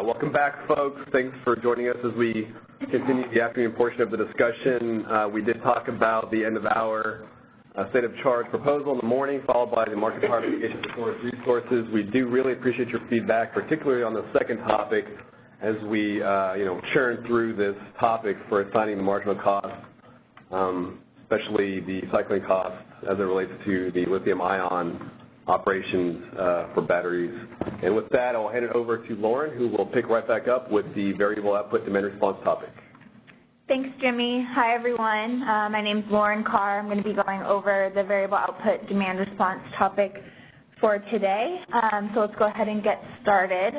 Welcome back, folks. Thanks for joining us as we continue the afternoon portion of the discussion. We did talk about the end-of-hour state of charge proposal in the morning, followed by the market harmonization for forest resources. We do really appreciate your feedback, particularly on the second topic, as we churn through this topic for assigning the marginal cost, especially the cycling costs as it relates to the lithium-ion operations for batteries. And with that, I'll hand it over to Lauren, who will pick right back up with the variable output demand response topic. Thanks, Jimmy. Hi, everyone. My name is Lauren Carr. I'm going to be going over the variable output demand response topic for today. So let's go ahead and get started.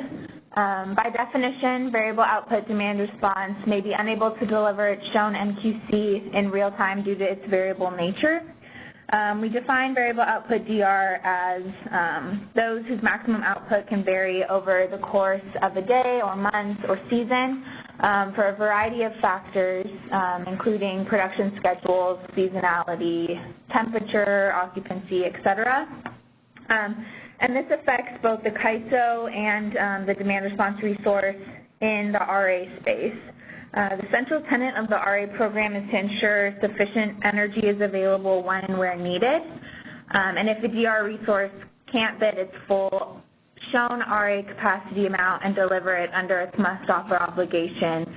By definition, variable output demand response may be unable to deliver its shown MQC in real time due to its variable nature. We define variable output DR as those whose maximum output can vary over the course of a day or month or season for a variety of factors, including production schedules, seasonality, temperature, occupancy, etc. And this affects both the CAISO and the demand response resource in the RA space. The central tenet of the RA program is to ensure sufficient energy is available when and where needed. And if the DR resource can't bid its full shown RA capacity amount and deliver it under its must-offer obligation,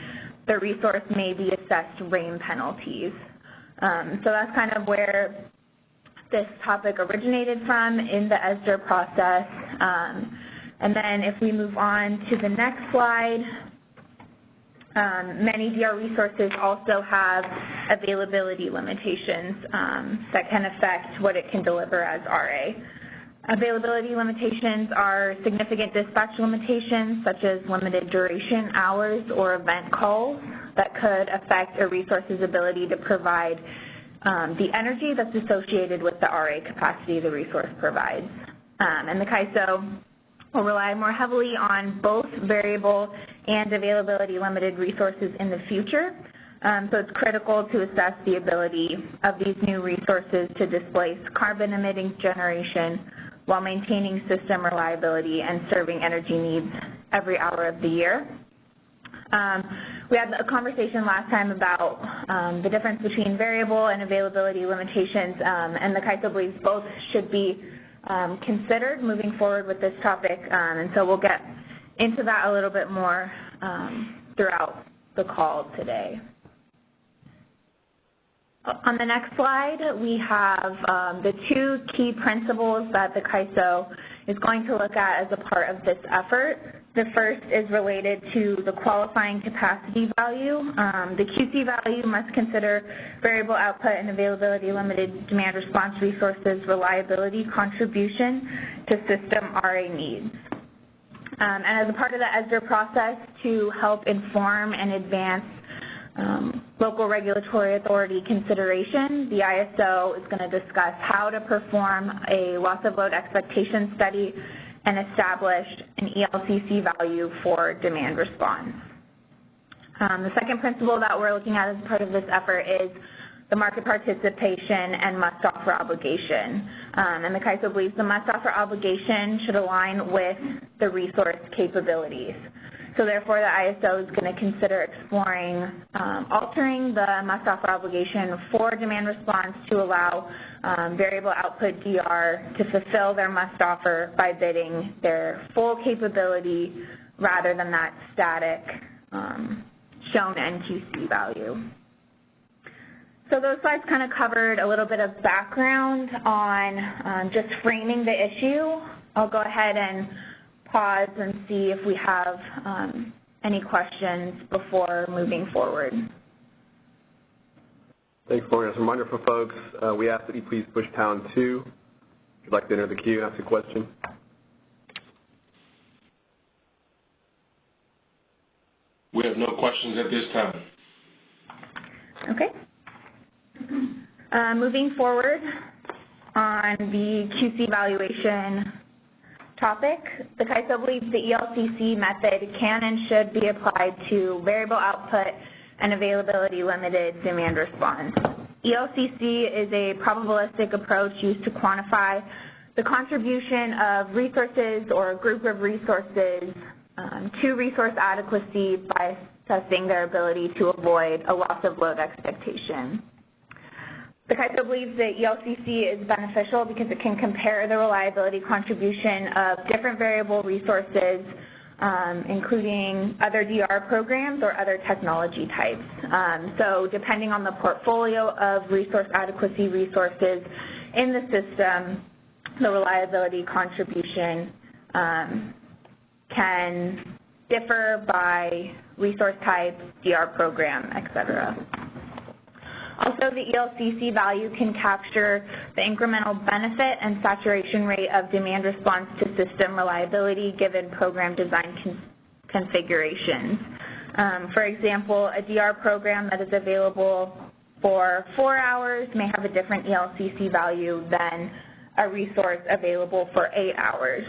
the resource may be assessed RAIN penalties. So that's kind of where this topic originated from in the ESDR process. And then if we move on to the next slide, many DR resources also have availability limitations that can affect what it can deliver as RA. Availability limitations are significant dispatch limitations, such as limited duration hours or event calls, that could affect a resource's ability to provide the energy that's associated with the RA capacity the resource provides. And the CAISO will rely more heavily on both variable and availability limited resources in the future. So it's critical to assess the ability of these new resources to displace carbon-emitting generation while maintaining system reliability and serving energy needs every hour of the year. We had a conversation last time about the difference between variable and availability limitations, and the CAISO believes both should be considered moving forward with this topic, and so we'll get into that a little bit more throughout the call today. On the next slide, we have the two key principles that the CAISO is going to look at as a part of this effort. The first is related to the qualifying capacity value. The QC value must consider variable output and availability limited demand response resources reliability contribution to system RA needs. And as a part of the ESDR process to help inform and advance local regulatory authority consideration, the ISO is going to discuss how to perform a loss of load expectation study and establish an ELCC value for demand response. The second principle that we're looking at as part of this effort is the market participation and must-offer obligation. And the CAISO believes the must-offer obligation should align with the resource capabilities. So therefore, the ISO is going to consider exploring altering the must-offer obligation for demand response to allow variable output DR to fulfill their must-offer by bidding their full capability rather than that static shown NQC value. So those slides kind of covered a little bit of background on just framing the issue. I'll go ahead and pause and see if we have any questions before moving forward. Thanks, Lauren. As a reminder for folks, we ask that you please push #2 if you'd like to enter the queue and ask a question. We have no questions at this time. Okay. Moving forward on the QC valuation topic, the CAISO believes the ELCC method can and should be applied to variable output and availability limited demand response. ELCC is a probabilistic approach used to quantify the contribution of resources or a group of resources to resource adequacy by assessing their ability to avoid a loss of load expectation. The CAISO believes that ELCC is beneficial because it can compare the reliability contribution of different variable resources, including other DR programs or other technology types. So depending on the portfolio of resource adequacy resources in the system, the reliability contribution can differ by resource type, DR program, et cetera. Also, the ELCC value can capture the incremental benefit and saturation rate of demand response to system reliability given program design configurations. For example, a DR program that is available for 4 hours may have a different ELCC value than a resource available for 8 hours.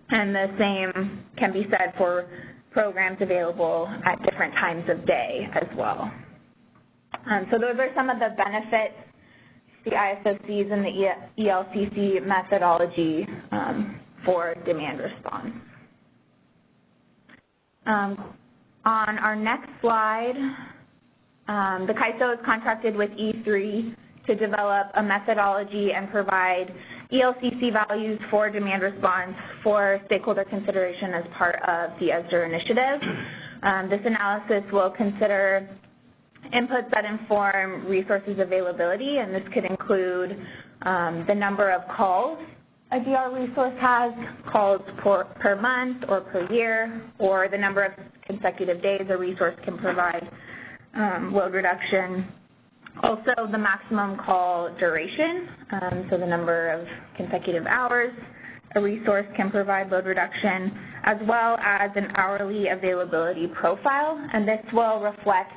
And the same can be said for programs available at different times of day as well. So those are some of the benefits, the ISO sees in the ELCC methodology for demand response. On our next slide, the CAISO is contracted with E3 to develop a methodology and provide ELCC values for demand response for stakeholder consideration as part of the ESDR initiative. This analysis will consider inputs that inform resources availability, and this could include the number of calls a DR resource has, calls per month or per year, or the number of consecutive days a resource can provide load reduction. Also, the maximum call duration, so the number of consecutive hours a resource can provide load reduction, as well as an hourly availability profile, and this will reflect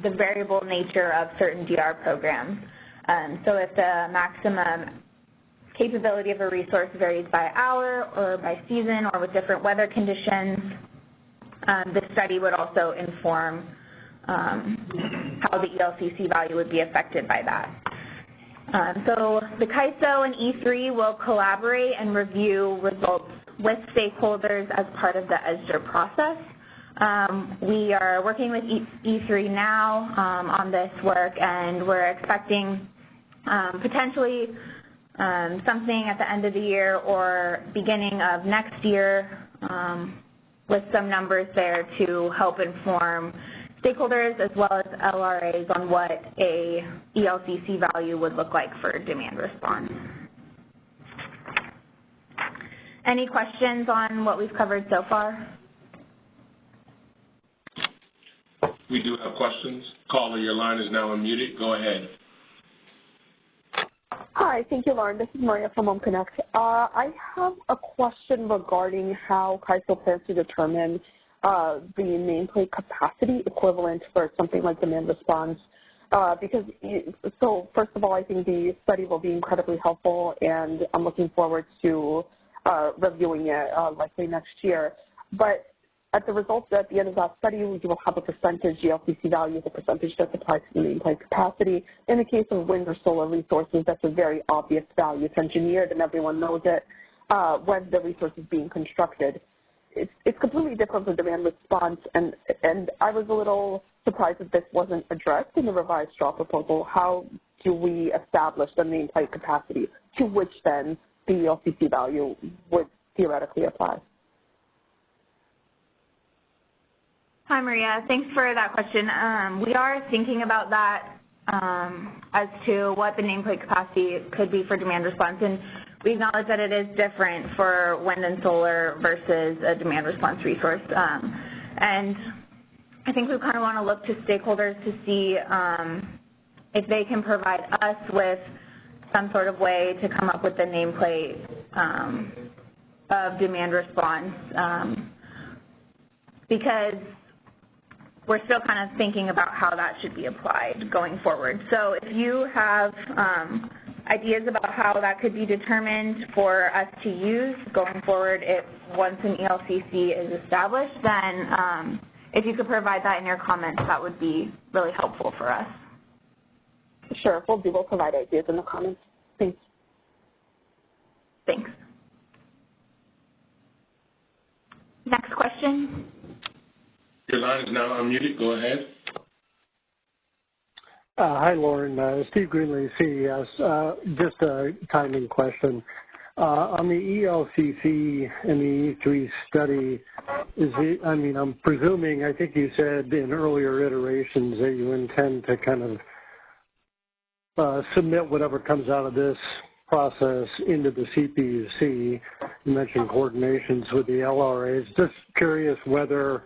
the variable nature of certain DR programs. So if the maximum capability of a resource varies by hour or by season or with different weather conditions, this study would also inform how the ELCC value would be affected by that. So the CAISO and E3 will collaborate and review results with stakeholders as part of the ESDR process. We are working with E3 now on this work, and we're expecting potentially something at the end of the year or beginning of next year with some numbers there to help inform stakeholders as well as LRAs on what a ELCC value would look like for demand response. Any questions on what we've covered so far? We do have questions. Caller, your line is now unmuted. Go ahead. Hi, thank you, Lauren. This is Maria from Home Connect. I have a question regarding how CAISO plans to determine the nameplate capacity equivalent for something like demand response. So first of all, I think the study will be incredibly helpful, and I'm looking forward to reviewing it likely next year. But at the results at the end of that study, we will have a percentage ELCC value, the percentage that's applied to the nameplate capacity. In the case of wind or solar resources, that's a very obvious value. It's engineered and everyone knows it when the resource is being constructed. It's completely different from demand response, and I was a little surprised that this wasn't addressed in the revised straw proposal. How do we establish the nameplate capacity to which then the ELCC value would theoretically apply? Hi, Maria. Thanks for that question. We are thinking about that as to what the nameplate capacity could be for demand response, and we acknowledge that it is different for wind and solar versus a demand response resource. And I think we kind of want to look to stakeholders to see if they can provide us with some sort of way to come up with the nameplate of demand response, because we're still kind of thinking about how that should be applied going forward. So if you have ideas about how that could be determined for us to use going forward once an ELCC is established, then if you could provide that in your comments, that would be really helpful for us. Sure, we'll provide ideas in the comments. Thanks. Thanks. Next question. Your line is now unmuted. Go ahead. Hi, Lauren. Steve Greenlee, CES. Just a timing question. On the ELCC and the E3 study, I'm presuming, I think you said in earlier iterations that you intend to kind of submit whatever comes out of this process into the CPUC. You mentioned coordinations with the LRAs. Just curious whether,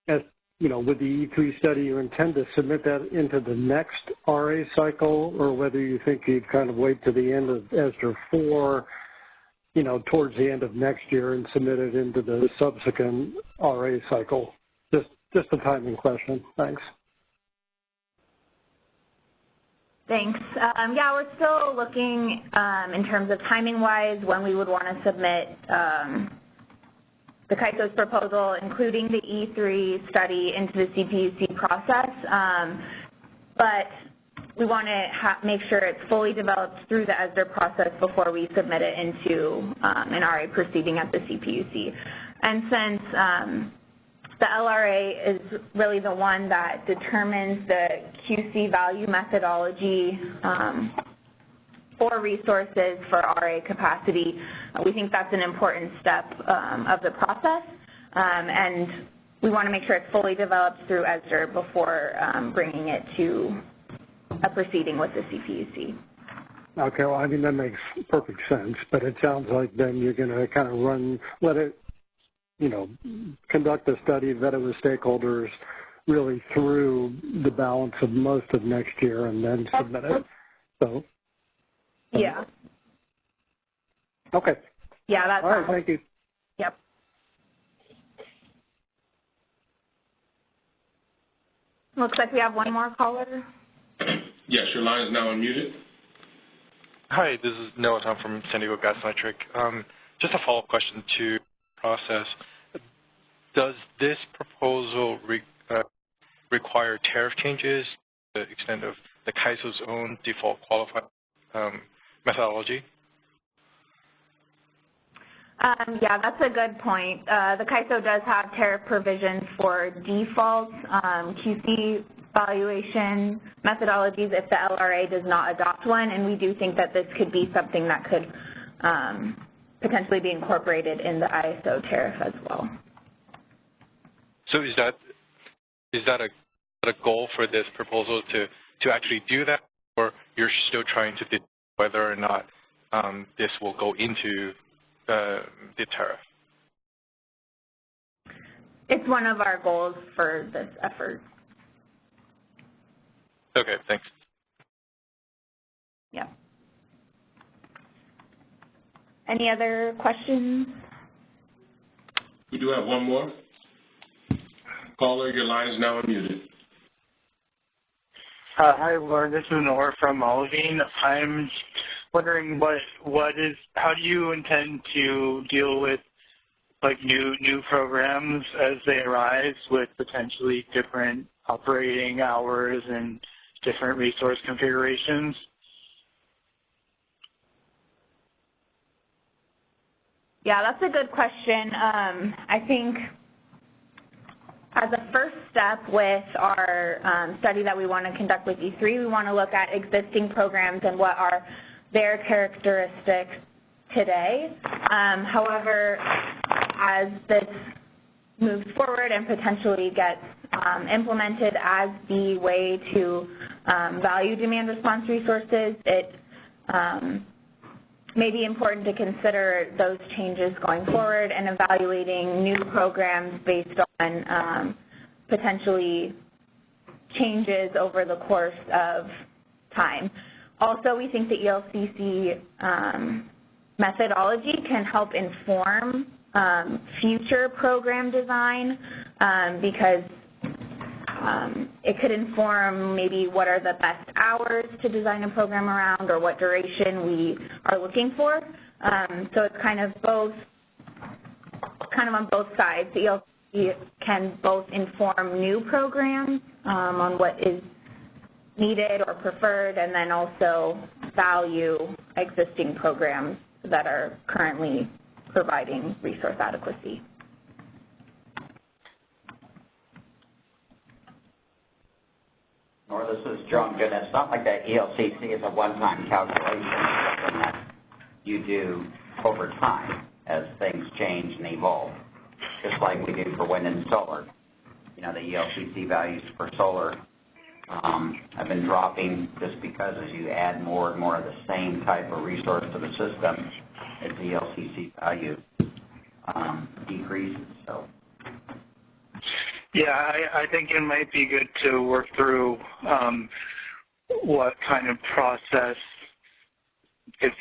with the E3 study, you intend to submit that into the next RA cycle, or whether you think you'd kind of wait to the end of ESDR 4, towards the end of next year and submit it into the subsequent RA cycle. Just a timing question. Thanks. Thanks. Yeah, we're still looking in terms of timing-wise when we would want to submit the CAISO's proposal, including the E3 study, into the CPUC process. But we want to make sure it's fully developed through the ESDR process before we submit it into an RA proceeding at the CPUC. And since the LRA is really the one that determines the QC value methodology for resources for RA capacity, we think that's an important step of the process, and we want to make sure it's fully developed through ESDR before bringing it to a proceeding with the CPUC. Okay, well, that makes perfect sense, but it sounds like then you're going to kind of let it, conduct a study, vet it with stakeholders really through the balance of most of next year and then submit it. So. Yeah. Okay. Yeah, that's all right. Thank you. Yep. Looks like we have one more caller. Yes, your line is now unmuted. Hi, this is Noah Tom from San Diego Gas and Electric. Just a follow-up question to process. Does this proposal require tariff changes to the extent of the CAISO's own default qualified methodology? Yeah, that's a good point. The CAISO does have tariff provisions for default QC valuation methodologies if the LRA does not adopt one, and we do think that this could be something that could potentially be incorporated in the ISO tariff as well. So is that a goal for this proposal to actually do that, or you're still trying to decide whether or not this will go into the tariff? It's one of our goals for this effort. Okay, thanks. Yeah. Any other questions? We do have one more. Caller, your line is now unmuted. Hi, Lauren. This is Nor from Olivine. I'm wondering how do you intend to deal with new programs as they arise with potentially different operating hours and different resource configurations? Yeah, that's a good question. I think as a first step with our study that we want to conduct with E3, we want to look at existing programs and what are their characteristics today. However, as this moves forward and potentially gets implemented as the way to value demand response resources, it may be important to consider those changes going forward and evaluating new programs based on potentially changes over the course of time. Also, we think the ELCC methodology can help inform future program design because it could inform maybe what are the best hours to design a program around or what duration we are looking for. So it's kind of on both sides. The ELCC can both inform new programs on what is needed or preferred, and then also value existing programs that are currently providing resource adequacy. this is John Good. It's not like that ELCC is a one-time calculation. It's something that you do over time as things change and evolve, just like we do for wind and solar. You know, the ELCC values for solar have been dropping just because as you add more and more of the same type of resource to the system, its ELCC value decreases. So. Yeah, I think it might be good to work through what kind of process, if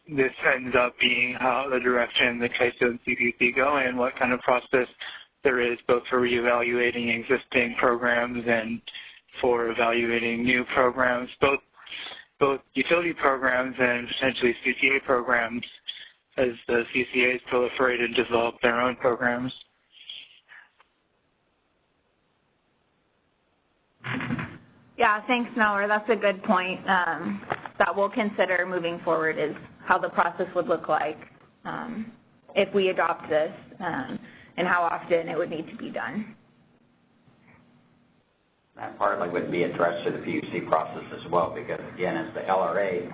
this ends up being how the direction the CAISO and CPC go in, what kind of process there is both for reevaluating existing programs and for evaluating new programs, both utility programs and potentially CCA programs as the CCAs proliferate and develop their own programs. Yeah, thanks, Noah. That's a good point that we'll consider moving forward is how the process would look like if we adopt this and how often it would need to be done. That partly would be addressed through the PUC process as well because, again, as the LRA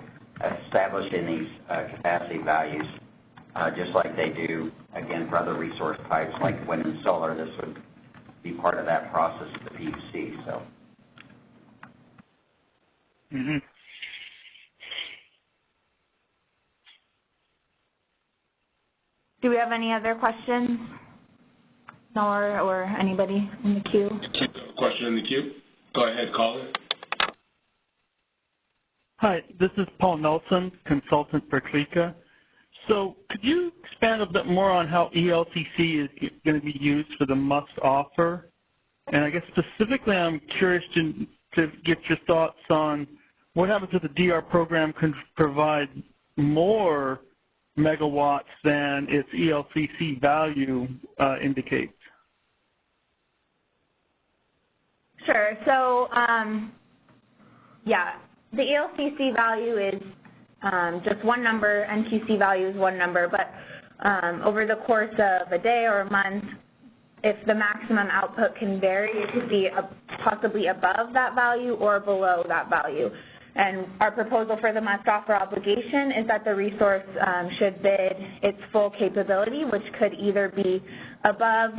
establishing these capacity values, just like they do, again, for other resource types like wind and solar, this would be part of that process of the PUC. So. Mm-hmm. Do we have any other questions, Noah or anybody in the queue? Question in the queue. Go ahead, caller. Hi, this is Paul Nelson, consultant for CLICA. So could you expand a bit more on how ELCC is going to be used for the must offer? And I guess specifically I'm curious to get your thoughts on what happens if the DR program can provide more megawatts than its ELCC value indicates? Sure. So, yeah, the ELCC value is just one number, NQC value is one number, but over the course of a day or a month, if the maximum output can vary, it could be possibly above that value or below that value. And our proposal for the must-offer obligation is that the resource should bid its full capability, which could either be above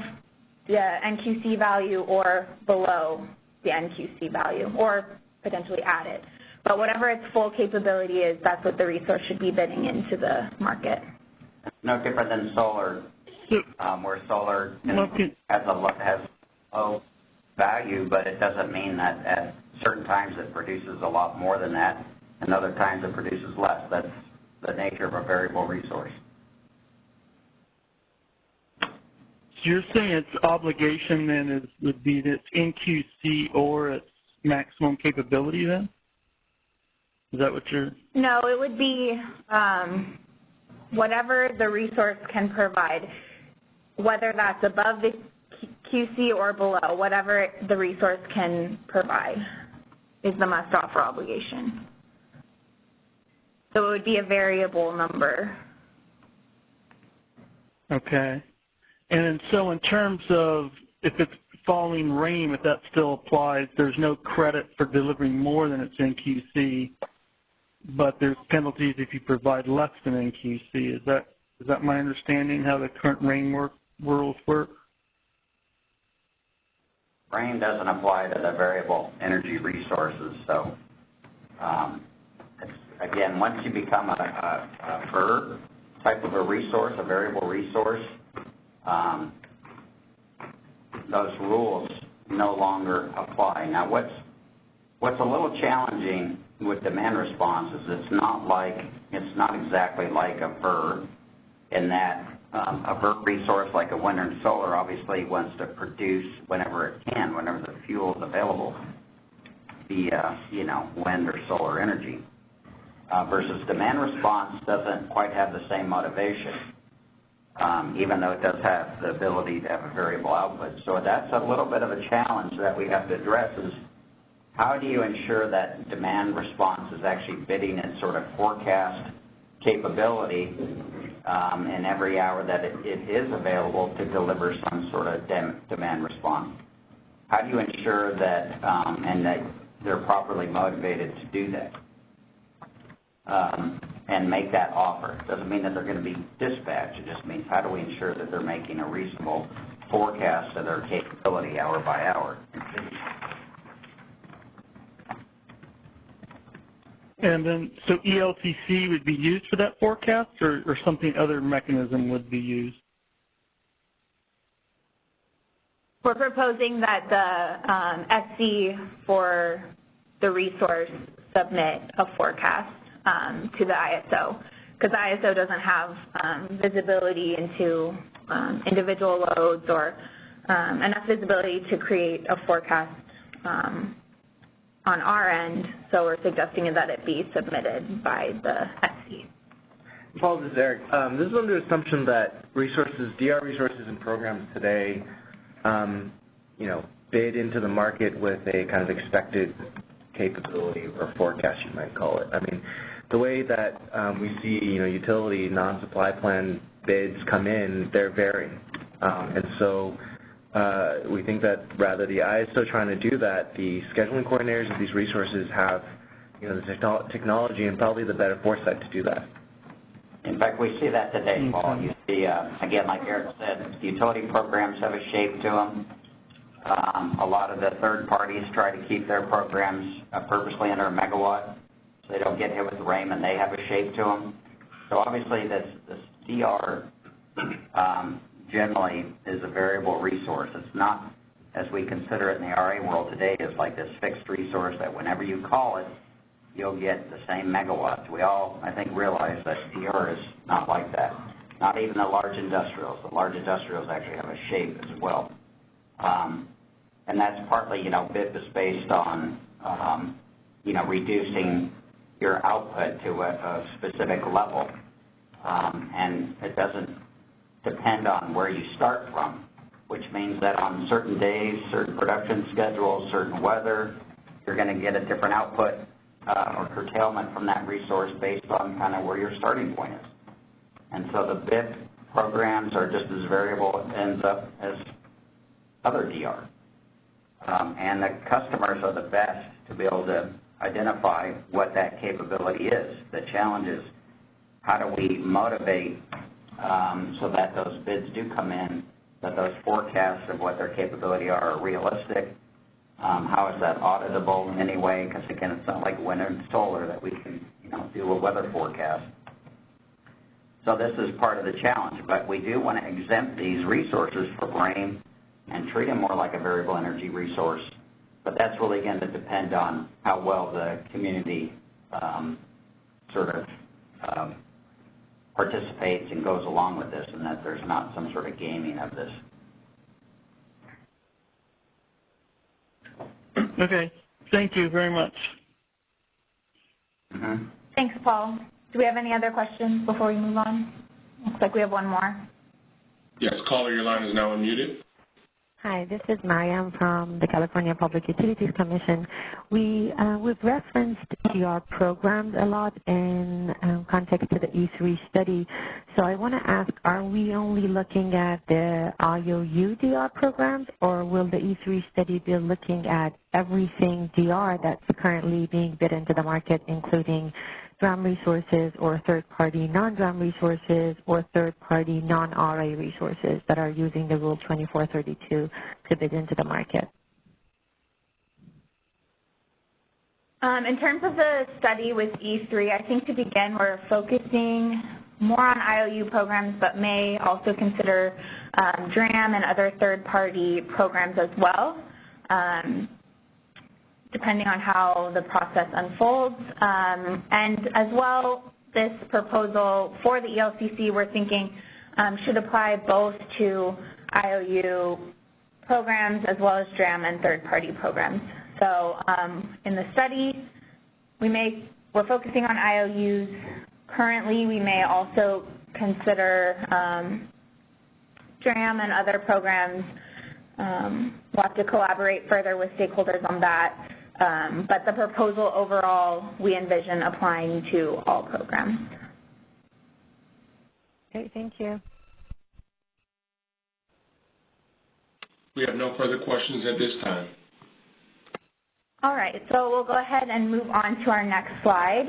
the NQC value or below the NQC value, or potentially add it. But whatever its full capability is, that's what the resource should be bidding into the market. No different than solar, where solar has low value, but it doesn't mean that at certain times it produces a lot more than that, and other times it produces less. That's the nature of a variable resource. So you're saying its obligation then would be its NQC or its maximum capability then? Is that what you're... No, it would be whatever the resource can provide, whether that's above the QC or below, whatever the resource can provide is the must-offer obligation. So it would be a variable number. Okay. And so in terms of if it's following RAIN, if that still applies, there's no credit for delivering more than its NQC, but there's penalties if you provide less than NQC. Is that my understanding how the current RAIN rules work? RAIN doesn't apply to the variable energy resources, so again, once you become a VER type of a resource, a variable resource, those rules no longer apply. Now, what's a little challenging with demand response is it's not exactly like a VER in that a VER resource like a wind and solar obviously wants to produce whenever it can, whenever the fuel is available via, wind or solar energy. Versus demand response doesn't quite have the same motivation, even though it does have the ability to have a variable output. So that's a little bit of a challenge that we have to address is how do you ensure that demand response is actually bidding its sort of forecast capability in every hour that it is available to deliver some sort of demand response? How do you ensure that, and that they're properly motivated to do that and make that offer. It doesn't mean that they're going to be dispatched. It just means how do we ensure that they're making a reasonable forecast of their capability hour by hour. And then, so ELCC would be used for that forecast, or something other mechanism would be used? We're proposing that the SC for the resource submit a forecast to the ISO, because the ISO doesn't have visibility into individual loads or enough visibility to create a forecast on our end, so we're suggesting that it be submitted by the SC. Paul, this is Eric. This is under the assumption that resources, DR resources and programs today, bid into the market with a kind of expected capability or forecast, you might call it. I mean, the way that we see, utility non-supply plan bids come in, they're varying. And so we think that rather the ISO trying to do that, the scheduling coordinators of these resources have, the technology and probably the better foresight to do that. In fact, we see that today, Paul. You see, again, like Eric said, the utility programs have a shape to them. A lot of the third parties try to keep their programs purposely under a megawatt so they don't get hit with the rain, and they have a shape to them. So obviously this DR generally is a variable resource. It's not, as we consider it in the RA world today, is like this fixed resource that whenever you call it, you'll get the same megawatts. We all, I think, realize that DR is not like that. Not even the large industrials. The large industrials actually have a shape as well. And that's partly, bid is based on, reducing your output to a specific level. And it doesn't depend on where you start from, which means that on certain days, certain production schedules, certain weather, you're going to get a different output or curtailment from that resource based on kind of where your starting point is. And so the bid programs are just as variable, it ends up as other DR. And the customers are the best to be able to identify what that capability is. The challenge is how do we motivate so that those bids do come in, that those forecasts of what their capability are realistic. How is that auditable in any way? Because again, it's not like wind and solar that we can, do a weather forecast. So this is part of the challenge, but we do want to exempt these resources from rain and treat them more like a variable energy resource. But that's really going to depend on how well the community participates and goes along with this, and that there's not some sort of gaming of this. Okay. Thank you very much. Mm-hmm. Thanks, Paul. Do we have any other questions before we move on? Looks like we have one more. Yes, caller, your line is now unmuted. Hi, this is Mariam from the California Public Utilities Commission. We've referenced DR programs a lot in context to the E3 study. So I want to ask, are we only looking at the IOU DR programs, or will the E3 study be looking at everything DR that's currently being bid into the market, including DRAM resources or third-party non-DRAM resources or third-party non-RA resources that are using the Rule 2432 to bid into the market? In terms of the study with E3, I think to begin we're focusing more on IOU programs, but may also consider DRAM and other third-party programs as well, depending on how the process unfolds. And as well, this proposal for the ELCC, we're thinking should apply both to IOU programs as well as DRAM and third-party programs. So in the study, we're focusing on IOUs. Currently, we may also consider DRAM and other programs. We'll have to collaborate further with stakeholders on that. But the proposal overall, we envision applying to all programs. Okay, thank you. We have no further questions at this time. All right, so we'll go ahead and move on to our next slide.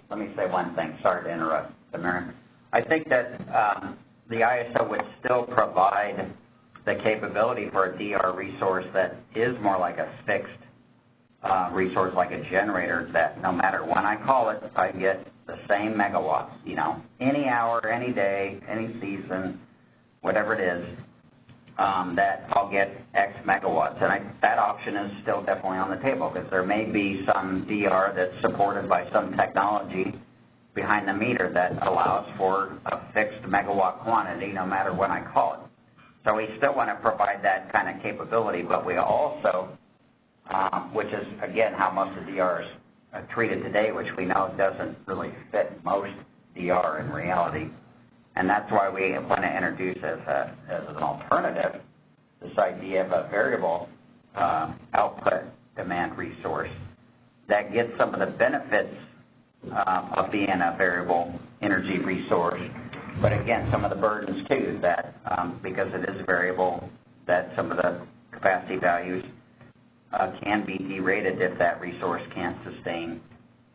Let me say one thing. Sorry to interrupt, Miriam. I think that the ISO would still provide the capability for a DR resource that is more like a fixed resource, like a generator, that no matter when I call it, I get the same megawatts, you know, any hour, any day, any season, whatever it is, that I'll get X megawatts. And that option is still definitely on the table, because there may be some DR that's supported by some technology behind the meter that allows for a fixed megawatt quantity no matter when I call it. So we still want to provide that kind of capability, but we also, which is, again, how most of DR is treated today, which we know doesn't really fit most DR in reality. And that's why we want to introduce as an alternative this idea of a variable output demand resource that gets some of the benefits of being a variable energy resource, but again, some of the burdens too, that because it is variable, that some of the capacity values can be derated if that resource can't sustain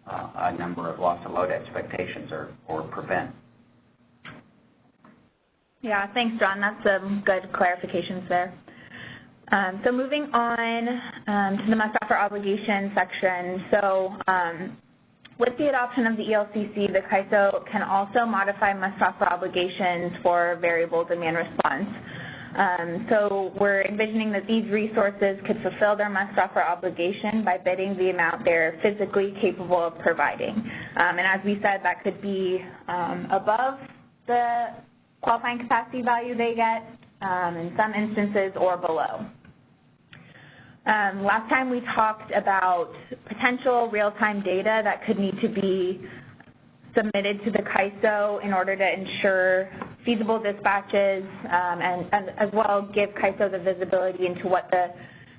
a number of loss of load expectations or prevent. Yeah, thanks, John. That's some good clarifications there. So moving on to the must offer obligation section. So with the adoption of the ELCC, the CAISO can also modify must offer obligations for variable demand response. So we're envisioning that these resources could fulfill their must offer obligation by bidding the amount they're physically capable of providing. And as we said, that could be above the qualifying capacity value they get in some instances, or below. Last time we talked about potential real-time data that could need to be submitted to the CAISO in order to ensure feasible dispatches and as well give CAISO the visibility into what the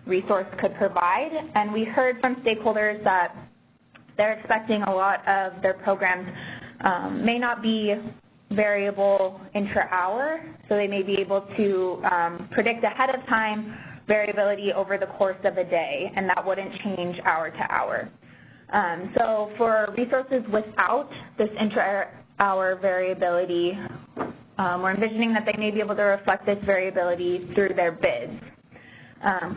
resource could provide. And we heard from stakeholders that they're expecting a lot of their programs may not be variable intra-hour, so they may be able to predict ahead of time variability over the course of a day, and that wouldn't change hour to hour. So for resources without this intra-hour variability, we're envisioning that they may be able to reflect this variability through their bids.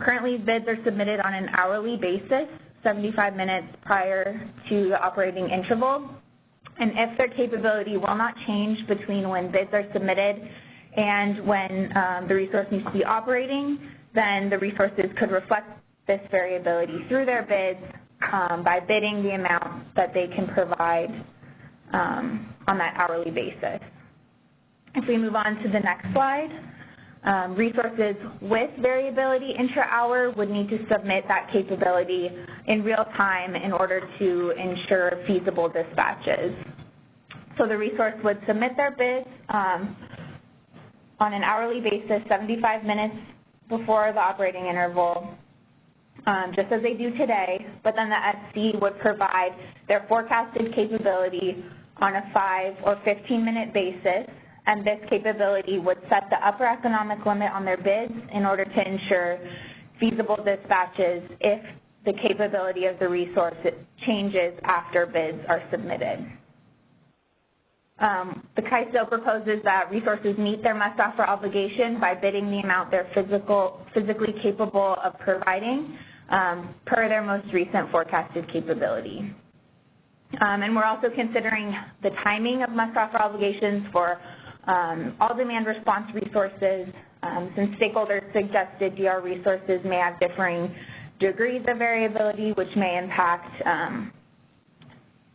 Currently, bids are submitted on an hourly basis, 75 minutes prior to the operating interval. And if their capability will not change between when bids are submitted and when the resource needs to be operating, then the resources could reflect this variability through their bids by bidding the amount that they can provide on that hourly basis. If we move on to the next slide, resources with variability intra-hour would need to submit that capability in real time in order to ensure feasible dispatches. So the resource would submit their bids on an hourly basis, 75 minutes before the operating interval, just as they do today, but then the SC would provide their forecasted capability on a 5 or 15-minute basis, and this capability would set the upper economic limit on their bids in order to ensure feasible dispatches if the capability of the resource changes after bids are submitted. The CAISO proposes that resources meet their must offer obligation by bidding the amount they're physically capable of providing per their most recent forecasted capability. And we're also considering the timing of must offer obligations for all demand response resources, since stakeholders suggested DR resources may have differing degrees of variability, which may impact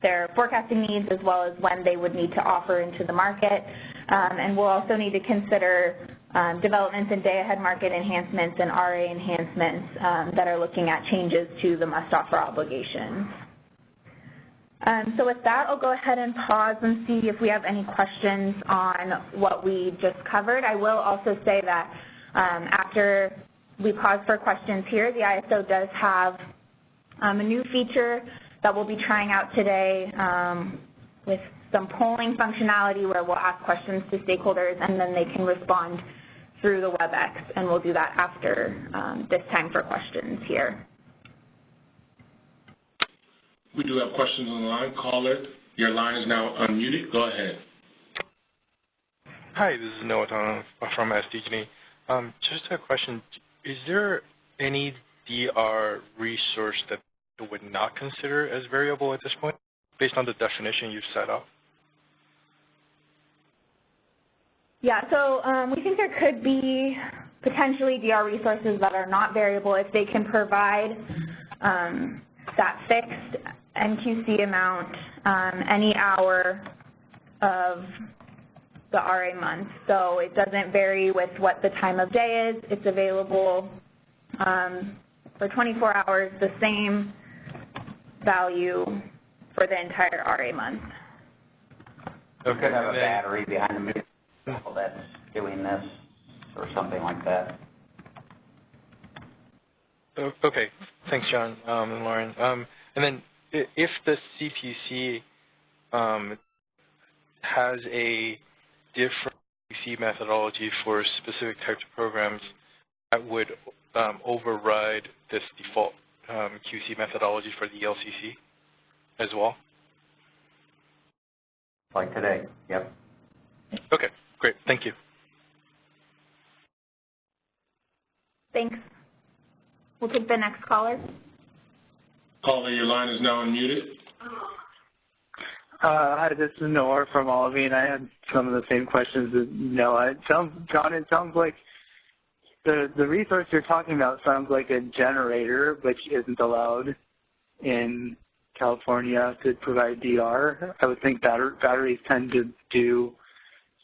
their forecasting needs as well as when they would need to offer into the market. And we'll also need to consider developments in day-ahead market enhancements and RA enhancements that are looking at changes to the must offer obligations. So with that, I'll go ahead and pause and see if we have any questions on what we just covered. I will also say that after we pause for questions here, the ISO does have a new feature that we'll be trying out today with some polling functionality where we'll ask questions to stakeholders and then they can respond through the WebEx, and we'll do that after this time for questions here. We do have questions on the line. Caller, your line is now unmuted. Go ahead. Hi, this is Noah from SDG. Just a question. Is there any DR resource that you would not consider as variable at this point, based on the definition you've set up? Yeah, so we think there could be potentially DR resources that are not variable if they can provide that fixed NQC amount any hour of the RA month. So it doesn't vary with what the time of day is. It's available for 24 hours, the same value for the entire RA month. You could have a battery behind the meter that's doing this or something like that. Okay, thanks, John and Lauren. And then if the CPC has a different QC methodology for specific types of programs, that would override this default QC methodology for the ELCC as well? Like today, yep. Okay, great, thank you. Thanks. We'll take the next caller. Caller, your line is now unmuted. Hi, this is Noah from Olivine. I had some of the same questions as Noah. John, it sounds like the resource you're talking about sounds like a generator, which isn't allowed in California to provide DR. I would think batteries tend to do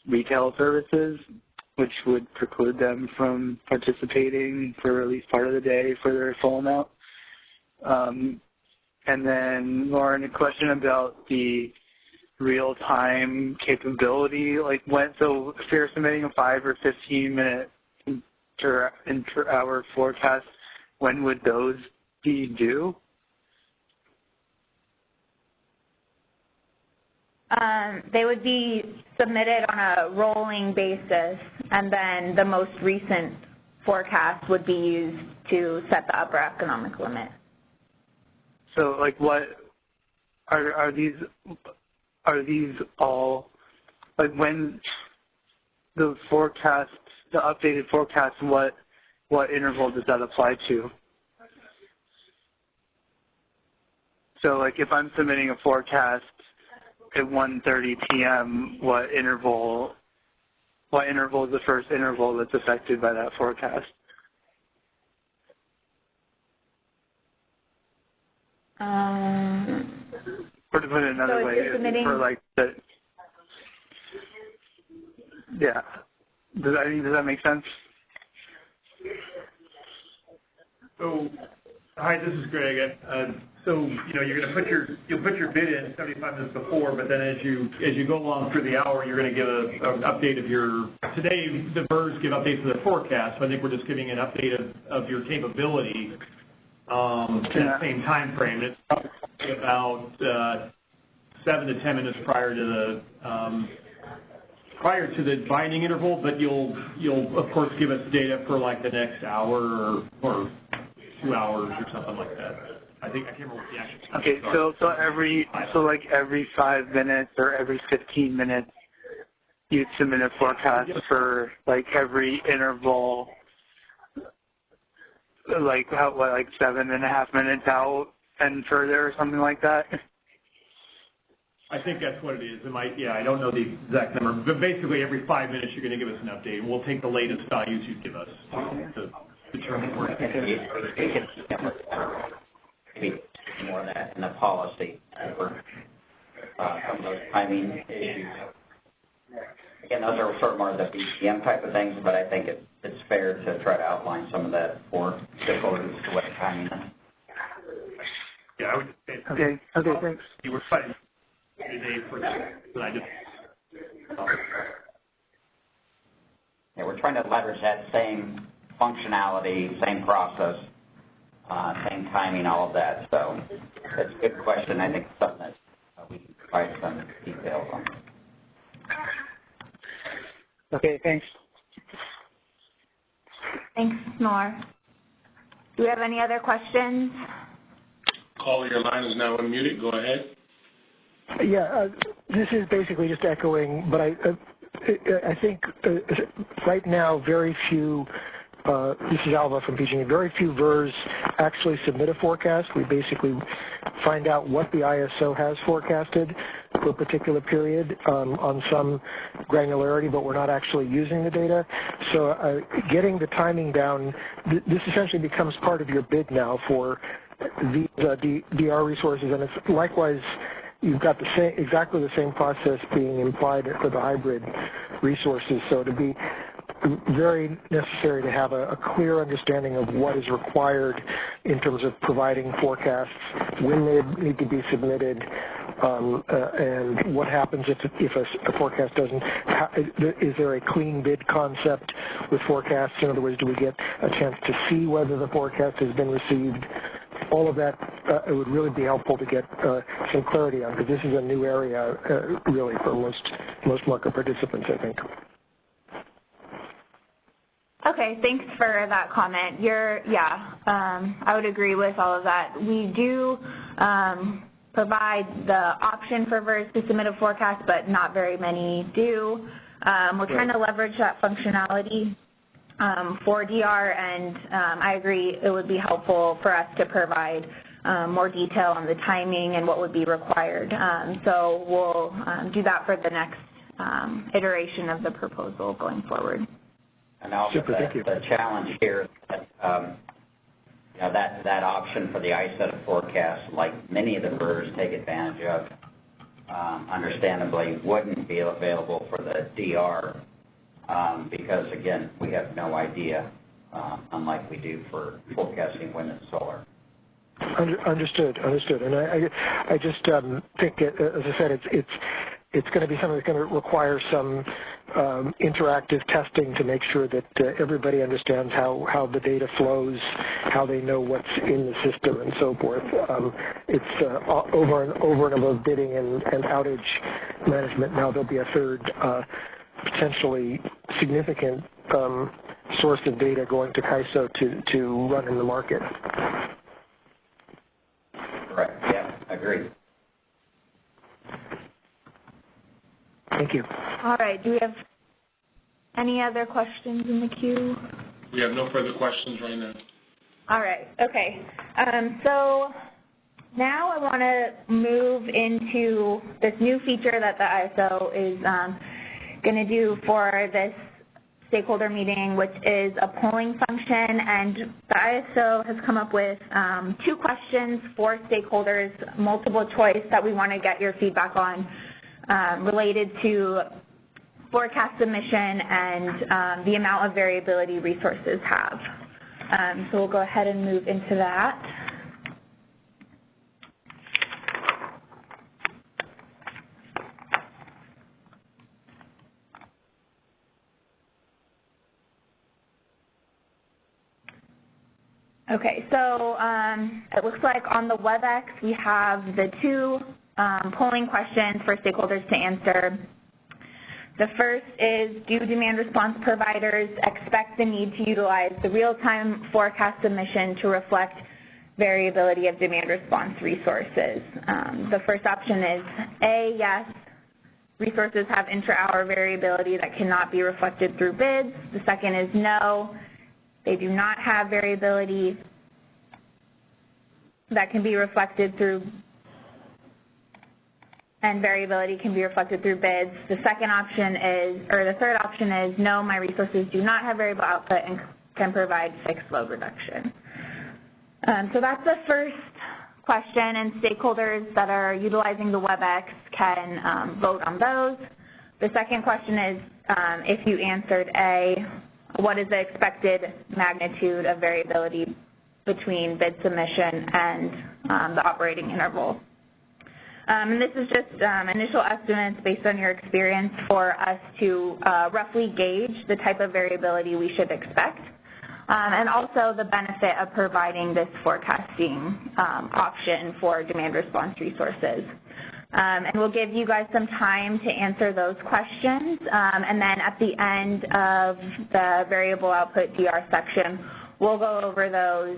retail services, which would preclude them from participating for at least part of the day for their full amount. And then, Lauren, a question about the real-time capability. Like so if you're submitting a 5 or 15-minute inter-hour forecast, when would those be due? They would be submitted on a rolling basis, and then the most recent forecast would be used to set the upper economic limit. So, like, what are these all, like, when the forecast, the updated forecast, what interval does that apply to? So, like, if I'm submitting a forecast at 1:30 p.m., what interval is the first interval that's affected by that forecast? Or to put it another way, for like the, yeah. Does that make sense? So, hi, this is Greg. So, you know, you'll put your bid in 75 minutes before, but then as you go along through the hour, you're going to give an update of your, today the birds give updates to the forecast, so I think we're just giving an update of your capability in the same time frame. It's probably about 7 to 10 minutes prior to the binding interval, but you'll of course give us data for like the next hour or 2 hours or something like that. I can't remember what the actual. Okay, so like every 5 minutes or every 15 minutes, you submit a forecast for like every interval, like 7.5 minutes out and further or something like that. I think that's what it is. I don't know the exact number, but basically every 5 minutes you're going to give us an update, and we'll take the latest values you give us to determine where Maybe more of that in the policy for some of those timing issues. Again, those are sort of more of the BCM type of things, but I think it's fair to try to outline some of that for difficulties to what timing is. Yeah, I would just say. Okay, thanks. You were fighting today for that, but I just. Yeah, we're trying to leverage that same functionality, same process, same timing, all of that. So that's a good question. I think it's something that we can provide some details on. Okay, thanks. Thanks, Nor. Do we have any other questions? Caller, your line is now unmuted. Go ahead. Yeah, this is basically just echoing, but I think right now very few, this is Alva from PG&E, very few VERS actually submit a forecast. We basically find out what the ISO has forecasted for a particular period on some granularity, but we're not actually using the data. So getting the timing down, this essentially becomes part of your bid now for these DR resources, and it's likewise, you've got the same, exactly the same process being implied for the hybrid resources. So to be very necessary to have a clear understanding of what is required in terms of providing forecasts, when they need to be submitted, and what happens if a forecast doesn't. Is there a clean bid concept with forecasts? In other words, do we get a chance to see whether the forecast has been received? All of that, it would really be helpful to get some clarity on, because this is a new area, really, for most market participants, I think. Okay, thanks for that comment. I would agree with all of that. We do provide the option for VERS to submit a forecast, but not very many do. We're trying to leverage that functionality for DR, and I agree it would be helpful for us to provide more detail on the timing and what would be required. So we'll do that for the next iteration of the proposal going forward. And also the challenge here, that option for the ISET forecast, like many of the VERS take advantage of, understandably wouldn't be available for the DR because, again, we have no idea, unlike we do for forecasting wind and solar. Understood. And I just think, as I said, it's going to be something that's going to require some interactive testing to make sure that everybody understands how the data flows, how they know what's in the system, and so forth. It's over and above bidding and outage management. Now there'll be a third potentially significant source of data going to CAISO to run in the market. Correct. Yeah, agreed. Thank you. All right. Do we have any other questions in the queue? We have no further questions right now. All right. Okay. So now I want to move into this new feature that the ISO is going to do for this stakeholder meeting, which is a polling function. And the ISO has come up with 2 questions for stakeholders, multiple choice, that we want to get your feedback on, related to forecast submission and the amount of variability resources have. So we'll go ahead and move into that. Okay, so it looks like on the WebEx we have the 2 polling questions for stakeholders to answer. The first is, do demand response providers expect the need to utilize the real-time forecast submission to reflect variability of demand response resources? The first option is A, yes, resources have intra-hour variability that cannot be reflected through bids. The second is no, they do not have variability that can be reflected through, and variability can be reflected through bids. The second option is, or the third option is, no, my resources do not have variable output and can provide fixed load reduction. So that's the first question, and stakeholders that are utilizing the WebEx can vote on those. The second question is, if you answered A, what is the expected magnitude of variability between bid submission and the operating interval? And this is just initial estimates based on your experience for us to roughly gauge the type of variability we should expect, and also the benefit of providing this forecasting option for demand response resources. And we'll give you guys some time to answer those questions. And then at the end of the variable output DR section, we'll go over those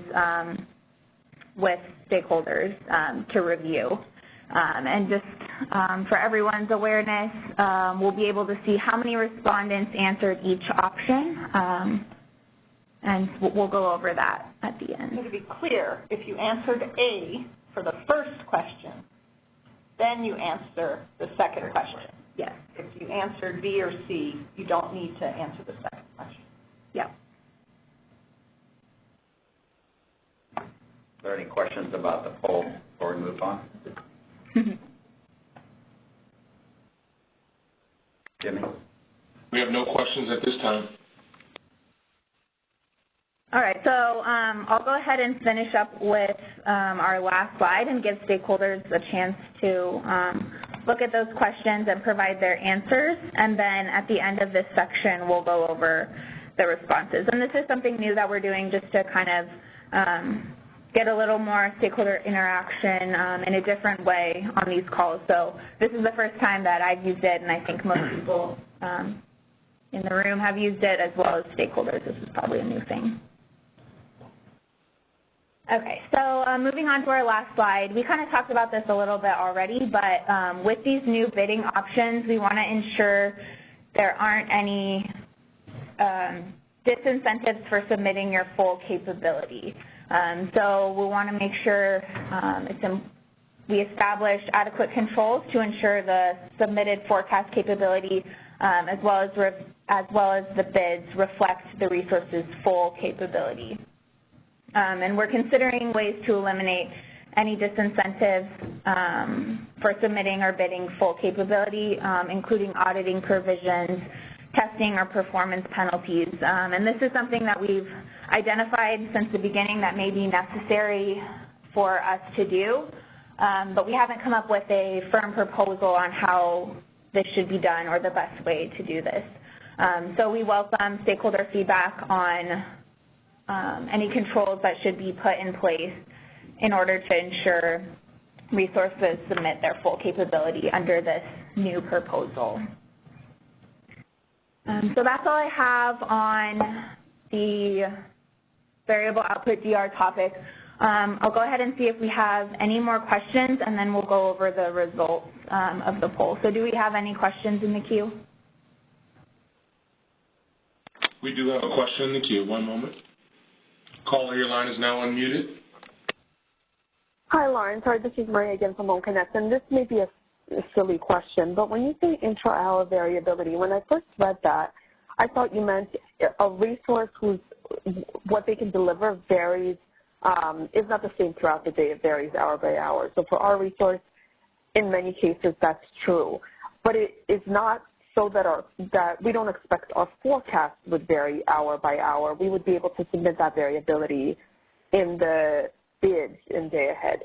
with stakeholders to review. And just for everyone's awareness, we'll be able to see how many respondents answered each option. And we'll go over that at the end. So to be clear, if you answered A for the first question, then you answer the second question. Yes. If you answered B or C, you don't need to answer the second question. Yep. Are there any questions about the poll before we move on? Jimmy? We have no questions at this time. All right, so I'll go ahead and finish up with our last slide and give stakeholders a chance to look at those questions and provide their answers. And then at the end of this section, we'll go over the responses. And this is something new that we're doing just to kind of get a little more stakeholder interaction in a different way on these calls. So this is the first time that I've used it, and I think most people in the room have used it, as well as stakeholders. This is probably a new thing. Okay, so moving on to our last slide, we kind of talked about this a little bit already, but with these new bidding options, we want to ensure there aren't any disincentives for submitting your full capability. So we want to make sure we establish adequate controls to ensure the submitted forecast capability as well as the bids reflect the resource's full capability. And we're considering ways to eliminate any disincentives for submitting or bidding full capability, including auditing provisions, testing or performance penalties. And this is something that we've identified since the beginning that may be necessary for us to do, but we haven't come up with a firm proposal on how this should be done or the best way to do this. So we welcome stakeholder feedback on any controls that should be put in place in order to ensure resources submit their full capability under this new proposal. So that's all I have on the variable output DR topic. I'll go ahead and see if we have any more questions, and then we'll go over the results of the poll. So do we have any questions in the queue? We do have a question in the queue. One moment. Caller, your line is now unmuted. Hi, Lauren. Sorry, this is Maria again from Noncontiguous, and this may be a silly question, but when you say intra-hour variability, when I first read that, I thought you meant a resource whose what they can deliver varies, is not the same throughout the day. It varies hour by hour. So for our resource, in many cases, that's true. But it is not so that we don't expect our forecast would vary hour by hour. We would be able to submit that variability in the bids in day ahead.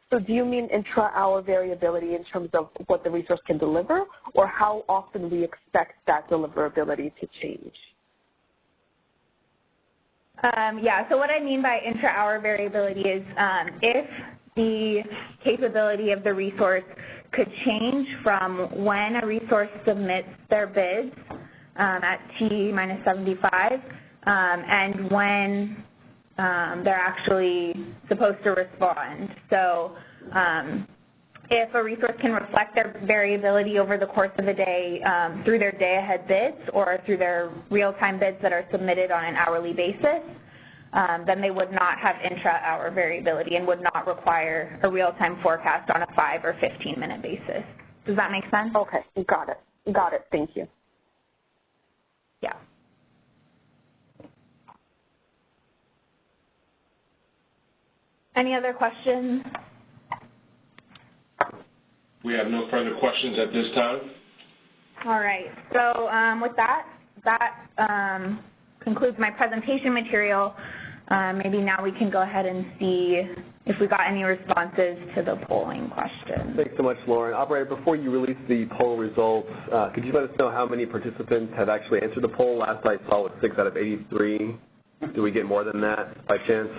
So do you mean intra-hour variability in terms of what the resource can deliver, or how often we expect that deliverability to change? Yeah, so what I mean by intra-hour variability is if the capability of the resource could change from when a resource submits their bids at T-75 and when they're actually supposed to respond. So if a resource can reflect their variability over the course of a day through their day-ahead bids or through their real-time bids that are submitted on an hourly basis, then they would not have intra-hour variability and would not require a real-time forecast on a 5 or 15-minute basis. Does that make sense? Okay, got it. Got it. Thank you. Yeah. Any other questions? We have no further questions at this time. All right. So with that concludes my presentation material. Maybe now we can go ahead and see if we got any responses to the polling questions. Thanks so much, Lauren. Operator, before you release the poll results, could you let us know how many participants have actually answered the poll? Last I saw was 6 out of 83. Do we get more than that by chance?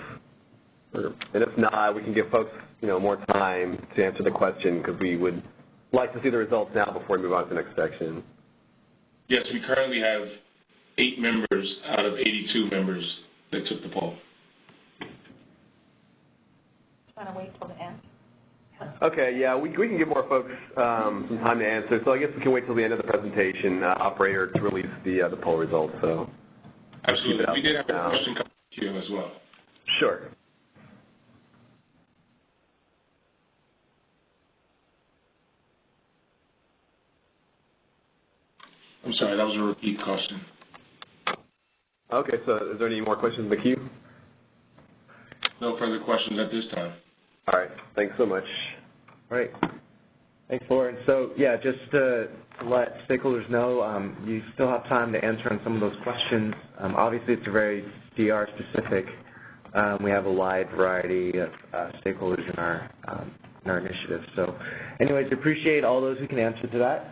And if not, we can give folks, more time to answer the question because we would like to see the results now before we move on to the next section. Yes, we currently have 8 members out of 82 members that took the poll. Want to wait till the end? Okay, yeah, we can give more folks some time to answer. So I guess we can wait till the end of the presentation, operator, to release the poll results. So absolutely, we did have a question come to you as well. Sure. I'm sorry, that was a repeat question. Okay, so is there any more questions in the queue? No further questions at this time. All right, thanks so much. All right. Thanks, Lauren. So, yeah, just to let stakeholders know, you still have time to answer on some of those questions. Obviously, it's very DR specific. We have a wide variety of stakeholders in our initiative. So, anyways, appreciate all those who can answer to that.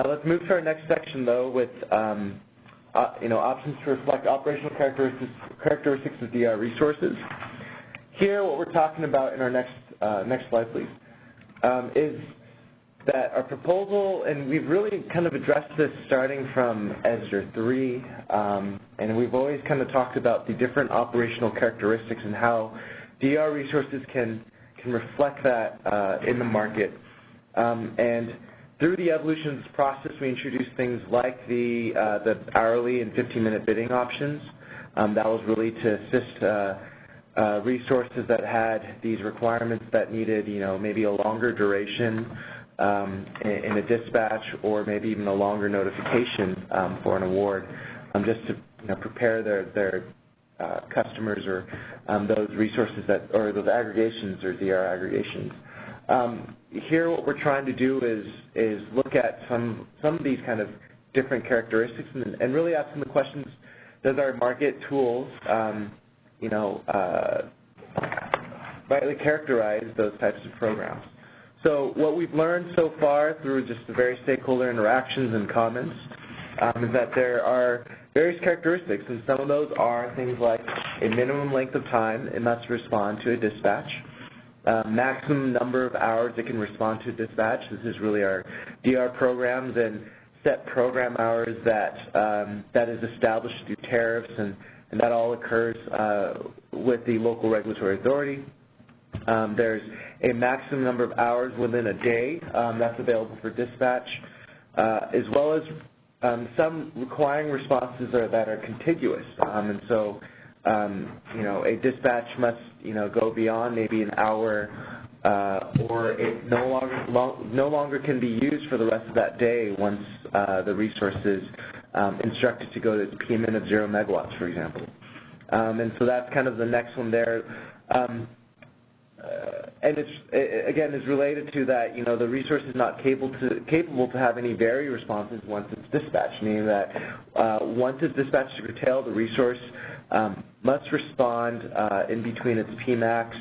Let's move to our next section, though, with options to reflect operational characteristics of DR resources. Here, what we're talking about in our next slide, please, is that our proposal, and we've really kind of addressed this starting from ESDR 3, and we've always kind of talked about the different operational characteristics and how DR resources can reflect that in the market. And through the evolution of this process, we introduced things like the hourly and 15-minute bidding options. That was really to assist resources that had these requirements that needed, maybe a longer duration in a dispatch, or maybe even a longer notification for an award, just to prepare their customers or those resources or those aggregations or DR aggregations. Here, what we're trying to do is look at some of these kind of different characteristics and really asking the questions: does our market tools, rightly characterize those types of programs? So what we've learned so far through just the various stakeholder interactions and comments is that there are various characteristics, and some of those are things like a minimum length of time it must respond to a dispatch, maximum number of hours it can respond to a dispatch. This is really our DR programs and set program hours that is established through tariffs, and that all occurs with the local regulatory authority. There's a maximum number of hours within a day that's available for dispatch, as well as some requiring responses that are contiguous. And so, a dispatch must, go beyond maybe an hour, or it no longer can be used for the rest of that day once the resource is instructed to go to PMN of 0 megawatts, for example. And so that's kind of the next one there. And it's related to that, the resource is not capable to have any vary responses once it's dispatched, meaning that once it's dispatched to curtail, the resource must respond in between its Pmax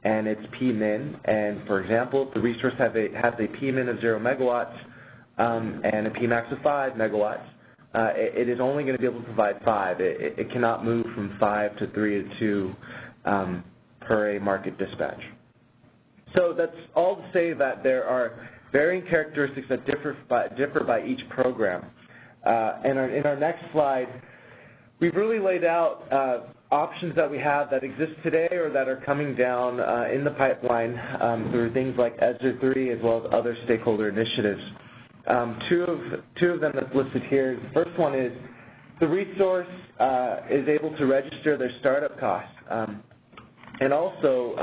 and its Pmin. And for example, if the resource has a Pmin of 0 megawatts and a Pmax of 5 megawatts, it is only going to be able to provide 5. It cannot move from 5 to 3 to 2 per a market dispatch. So that's all to say that there are varying characteristics that differ by each program. And in our next slide, we've really laid out options that we have that exist today or that are coming down in the pipeline through things like ESDR 3 as well as other stakeholder initiatives. Two of them that's listed here. The first one is the resource is able to register their startup costs and also,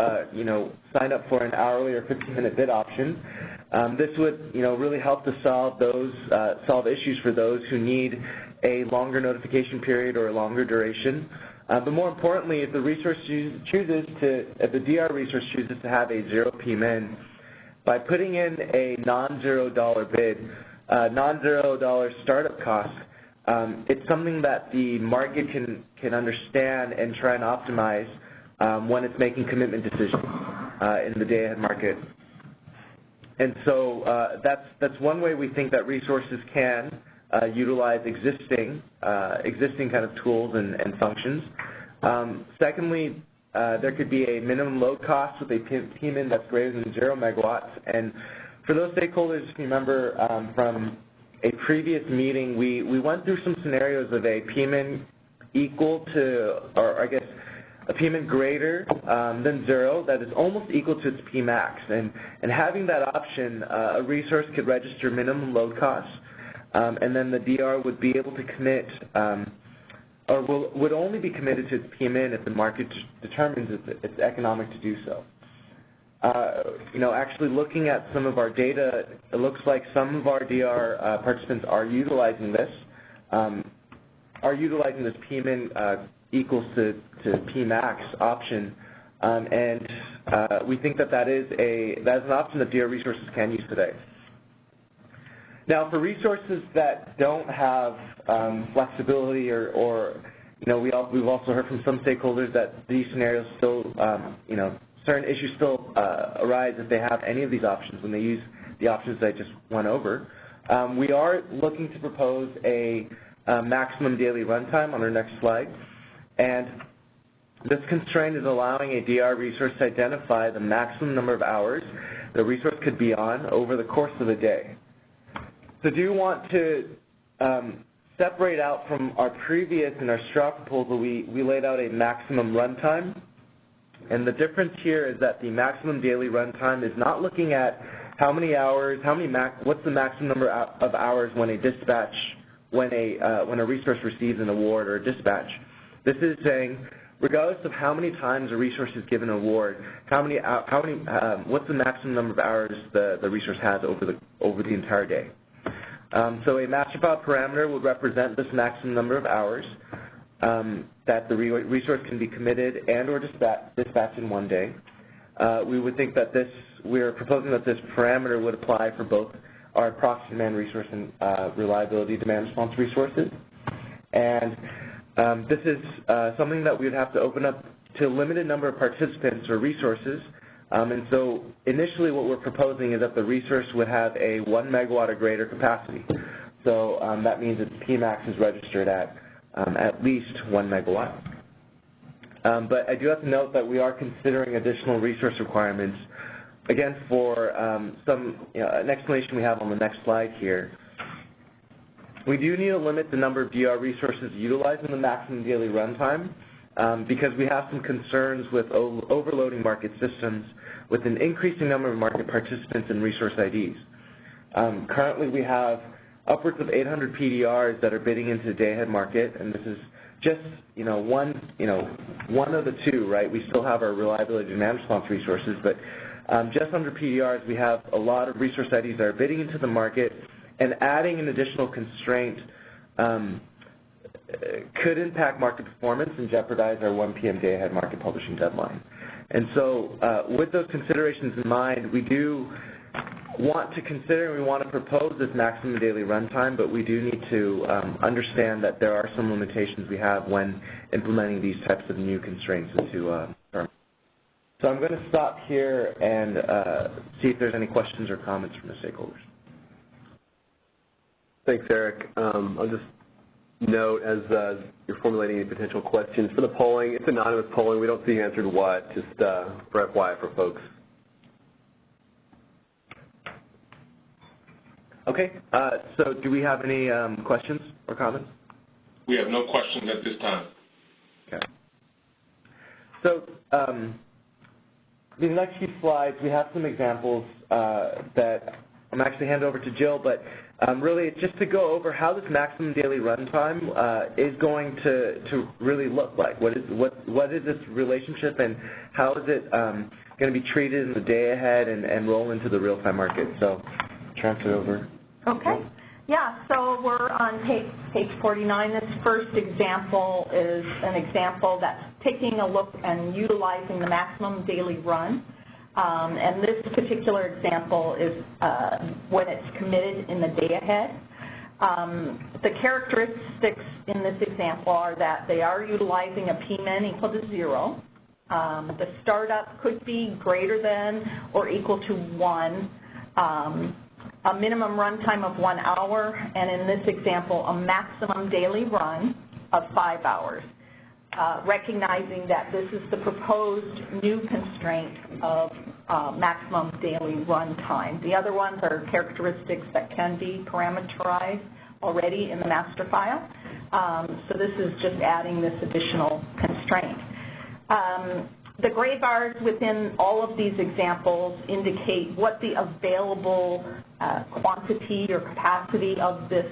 sign up for an hourly or 15-minute bid option. This would, really help to solve issues for those who need a longer notification period or a longer duration. But more importantly, if the resource if the DR resource chooses to have a 0 PMN, by putting in a non-$0 bid, non-$0 startup cost, it's something that the market can understand and try and optimize when it's making commitment decisions in the day-ahead market. And so that's one way we think that resources can utilize existing kind of tools and functions. Secondly, there could be a minimum load cost with a PMIN that's greater than 0 megawatts. And for those stakeholders, if you remember from a previous meeting, we went through some scenarios of a PMIN equal to, or I guess, a PMIN greater than 0 that is almost equal to its Pmax. And having that option, a resource could register minimum load costs, and then the DR would be able to commit, or would only be committed to its PMIN if the market determines it's economic to do so. Actually looking at some of our data, it looks like some of our DR participants are utilizing this PMIN equals to Pmax option, and we think that is an option that DR resources can use today. Now, for resources that don't have flexibility, or we've also heard from some stakeholders that these scenarios still, certain issues still arise if they have any of these options when they use the options I just went over. We are looking to propose a maximum daily runtime on our next slide, and this constraint is allowing a DR resource to identify the maximum number of hours the resource could be on over the course of a day. So do you want to separate out from our previous, in our straw proposal, we laid out a maximum runtime, and the difference here is that the maximum daily runtime is not looking at how many hours, what's the maximum number of hours when a dispatch, when a resource receives an award or a dispatch. This is saying, regardless of how many times a resource is given an award, what's the maximum number of hours the resource has over the entire day. So a master file parameter would represent this maximum number of hours that the resource can be committed and or dispatched in one day. We would think that we're proposing that this parameter would apply for both our proxy demand resource and reliability demand response resources. And this is something that we would have to open up to a limited number of participants or resources. And so initially what we're proposing is that the resource would have a 1 megawatt or greater capacity. So that means its Pmax is registered at least 1 megawatt. But I do have to note that we are considering additional resource requirements, again, for an explanation we have on the next slide here. We do need to limit the number of DR resources utilized in the maximum daily runtime because we have some concerns with overloading market systems with an increasing number of market participants and resource IDs. Currently, we have upwards of 800 PDRs that are bidding into the day-ahead market, and this is just one of the two, right? We still have our reliability demand response resources, but just under PDRs, we have a lot of resource IDs that are bidding into the market, and adding an additional constraint could impact market performance and jeopardize our 1 p.m. day-ahead market publishing deadline. And so with those considerations in mind, we do want to consider and we want to propose this maximum daily runtime, but we do need to understand that there are some limitations we have when implementing these types of new constraints into term. So I'm going to stop here and see if there's any questions or comments from the stakeholders. Thanks, Eric. I'll just note, as you're formulating any potential questions for the polling, it's anonymous polling. We don't see who answered what, just for FYI for folks. Okay, so do we have any questions or comments? We have no questions at this time. Okay. So these next few slides, we have some examples that I'm actually hand over to Jill, but really it's just to go over how this maximum daily runtime is going to really look like. What is this relationship, and how is it going to be treated in the day ahead and roll into the real-time market? So transfer it over. Okay. Yeah, so we're on page 49. This first example is an example that's taking a look and utilizing the maximum daily run. And this particular example is when it's committed in the day ahead. The characteristics in this example are that they are utilizing a Pmin equal to 0. The startup could be greater than or equal to 1. A minimum runtime of 1 hour, and in this example, a maximum daily run of 5 hours. Recognizing that this is the proposed new constraint of maximum daily run time. The other ones are characteristics that can be parameterized already in the master file. So this is just adding this additional constraint. The gray bars within all of these examples indicate what the available quantity or capacity of this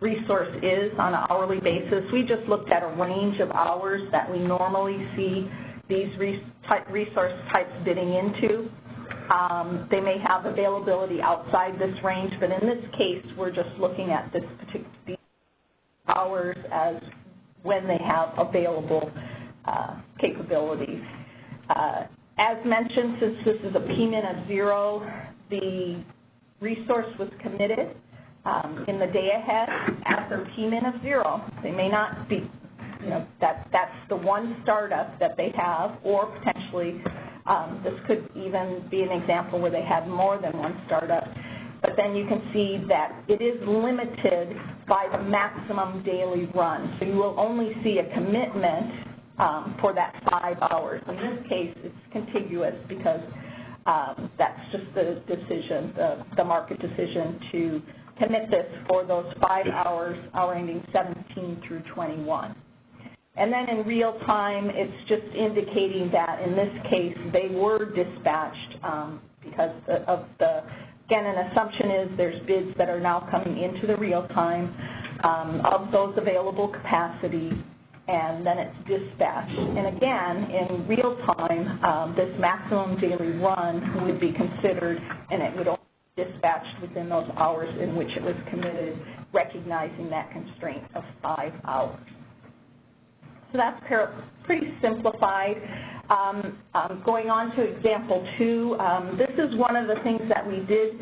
resource is on an hourly basis. We just looked at a range of hours that we normally see these resource types bidding into. They may have availability outside this range, but in this case, we're just looking at this particular hours as when they have available capabilities. As mentioned, since this is a P-min of 0, the resource was committed in the day ahead at their P-min of 0. They may not be, that's the one startup that they have, or potentially this could even be an example where they have more than one startup. But then you can see that it is limited by the maximum daily run. So you will only see a commitment for that 5 hours. In this case, it's contiguous because that's just the decision, the market decision to commit this for those 5 hours, hour ending 17 through 21. And then in real time, it's just indicating that in this case, they were dispatched because of the, again, an assumption is there's bids that are now coming into the real time of those available capacity, and then it's dispatched. And again, in real time, this maximum daily run would be considered, and it would only be dispatched within those hours in which it was committed, recognizing that constraint of 5 hours. So that's pretty simplified. Going on to example 2, this is one of the things that we did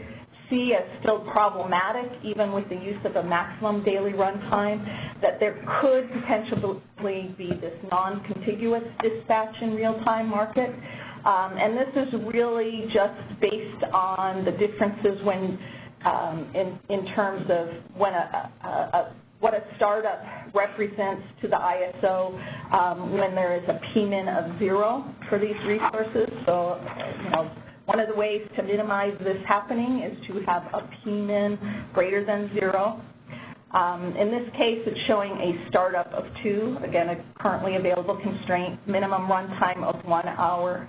see as still problematic, even with the use of a maximum daily run time, that there could potentially be this non-contiguous dispatch in real-time market. And this is really just based on the differences when, in terms of when what a startup represents to the ISO when there is a P-min of 0 for these resources. So, one of the ways to minimize this happening is to have a P-min greater than 0. In this case, it's showing a startup of 2, again, a currently available constraint, minimum runtime of 1 hour,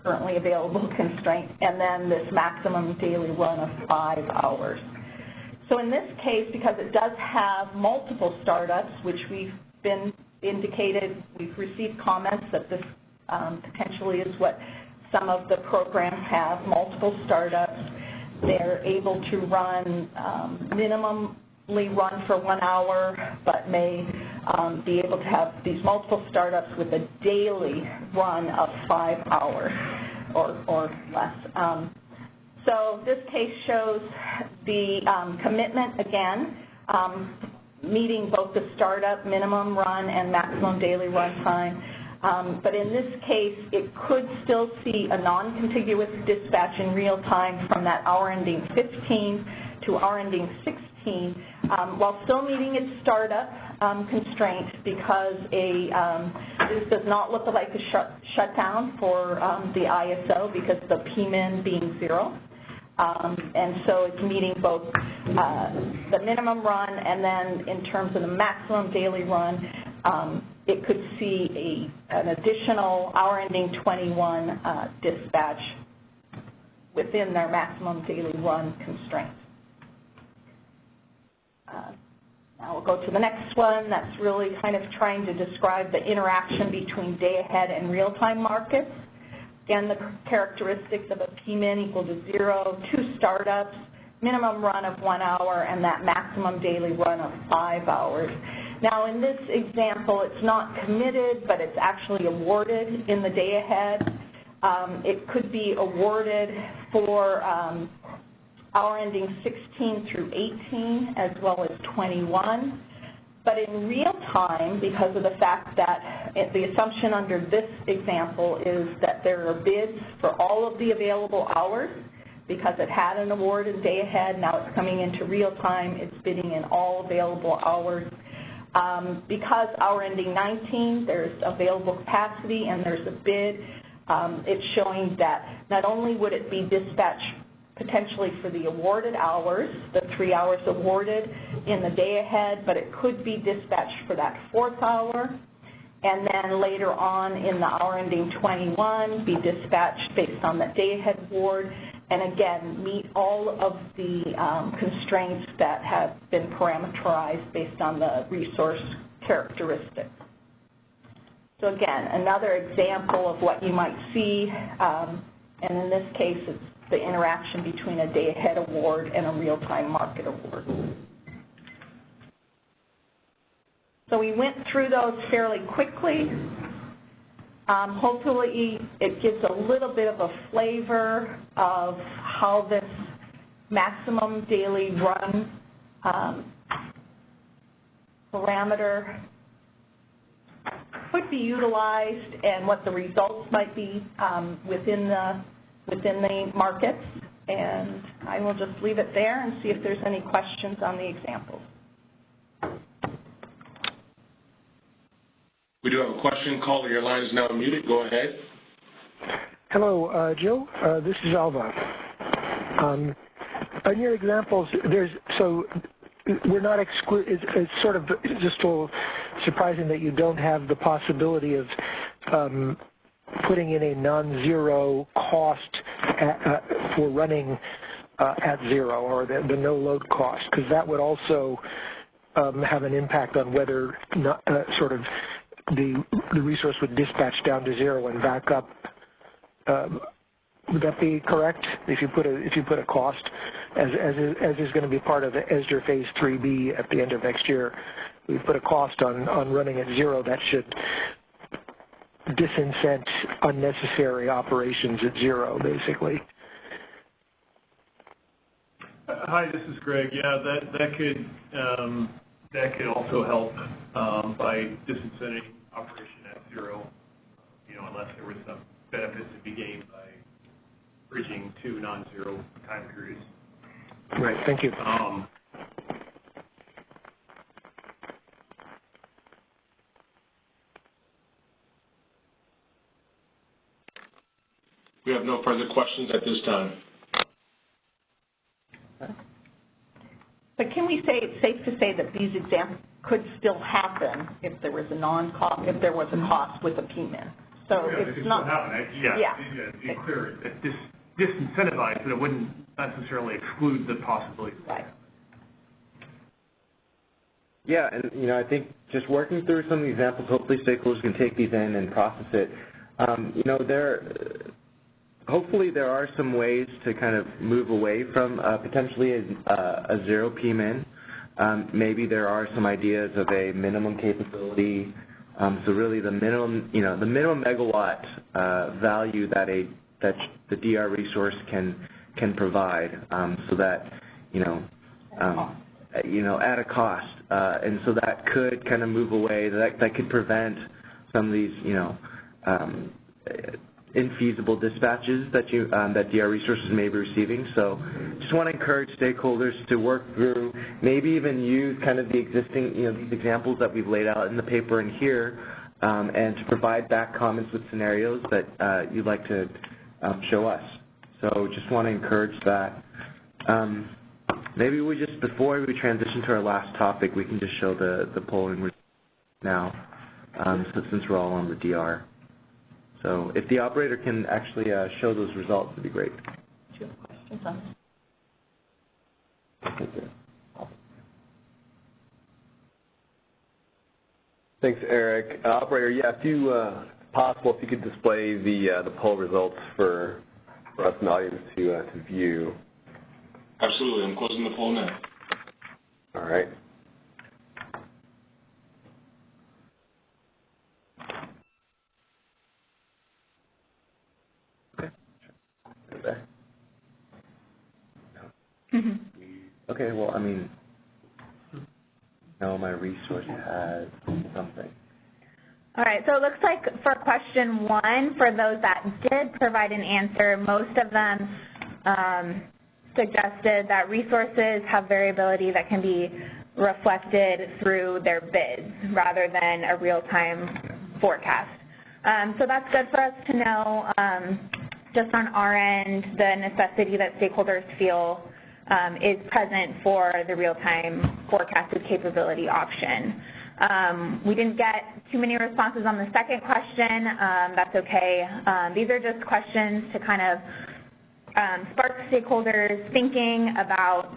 currently available constraint, and then this maximum daily run of 5 hours. So in this case, because it does have multiple startups, which we've been indicated, we've received comments that this potentially is what some of the programs have, multiple startups. They're able to run, minimally run for 1 hour, but may be able to have these multiple startups with a daily run of 5 hours or less. So this case shows the commitment, again, meeting both the startup minimum run and maximum daily run time. But in this case, it could still see a non-contiguous dispatch in real time from that hour ending 15 to hour ending 16, while still meeting its startup constraint, because this does not look like a shutdown for the ISO because the P-min being 0. And so it's meeting both the minimum run, and then in terms of the maximum daily run, it could see an additional hour ending 21 dispatch within their maximum daily run constraint. Now we'll go to the next one. That's really kind of trying to describe the interaction between day-ahead and real-time markets. Again, the characteristics of a P-min equal to 0, 2 startups, minimum run of 1 hour, and that maximum daily run of 5 hours. Now, in this example, it's not committed, but it's actually awarded in the day ahead. It could be awarded for hour ending 16 through 18, as well as 21. But in real time, because of the fact that the assumption under this example is that there are bids for all of the available hours, because it had an award in day ahead, now it's coming into real time, it's bidding in all available hours. Because hour ending 19, there's available capacity and there's a bid, It's showing that not only would it be dispatched potentially for the awarded hours, the 3 hours awarded in the day ahead, but it could be dispatched for that 4th hour, and then later on in the hour ending 21 be dispatched based on the day ahead award, and again meet all of the constraints that have been parameterized based on the resource characteristics. So again, another example of what you might see, and in this case it's the interaction between a day ahead award and a real-time market award. So we went through those fairly quickly. Hopefully it gives a little bit of a flavor of how this maximum daily run parameter could be utilized and what the results might be within the markets. And I will just leave it there and see if there's any questions on the examples. We do have a question. Caller, your line is now muted. Go ahead. Hello, Jill. This is Alva. On your examples, we're not it's sort of just a little surprising that you don't have the possibility of putting in a non-zero cost for running at zero, or the no load cost, because that would also have an impact on whether the resource would dispatch down to zero and back up. Would that be correct? If you put a cost, as is going to be part of the ESDR Phase 3B at the end of next year, we put a cost on running at zero, that should disincent unnecessary operations at zero, basically. Hi, this is Greg. Yeah, that could also help by disincenting operation at zero, unless there was some benefit to be gained by bridging two non-zero time periods. Right. Thank you. We have no further questions at this time. But can we say it's safe to say that these examples could still happen if there was a cost with a PMIN? So it's not. Be clear. Disincentivize, but it wouldn't necessarily exclude the possibility. Right. Yeah, and I think just working through some of the examples, hopefully stakeholders can take these in and process it. Hopefully there are some ways to kind of move away from potentially a zero PMIN. Maybe there are some ideas of a minimum capability. So really the minimum, the minimum megawatt value that the DR resource can provide, so that at a cost, and so that could kind of move away. That could prevent some of these infeasible dispatches that DR resources may be receiving. So just want to encourage stakeholders to work through, maybe even use kind of the existing, these examples that we've laid out in the paper and here, and to provide back comments with scenarios that you'd like to show us. So just want to encourage that. Maybe we just, before we transition to our last topic, we can just show the polling results now, since we're all on the DR. So if the operator can actually show those results, it'd be great. Do you have questions on this? Thanks, Eric. Operator, if possible, if you could display the poll results for us and the audience to view. Absolutely. I'm closing the poll now. All right. Okay, well, now my resource has something. All right, so it looks like for question 1, for those that did provide an answer, most of them suggested that resources have variability that can be reflected through their bids rather than a real-time forecast. So that's good for us to know, just on our end, the necessity that stakeholders feel is present for the real-time forecasted capability option. We didn't get too many responses on the second question. That's okay. These are just questions to kind of spark stakeholders thinking about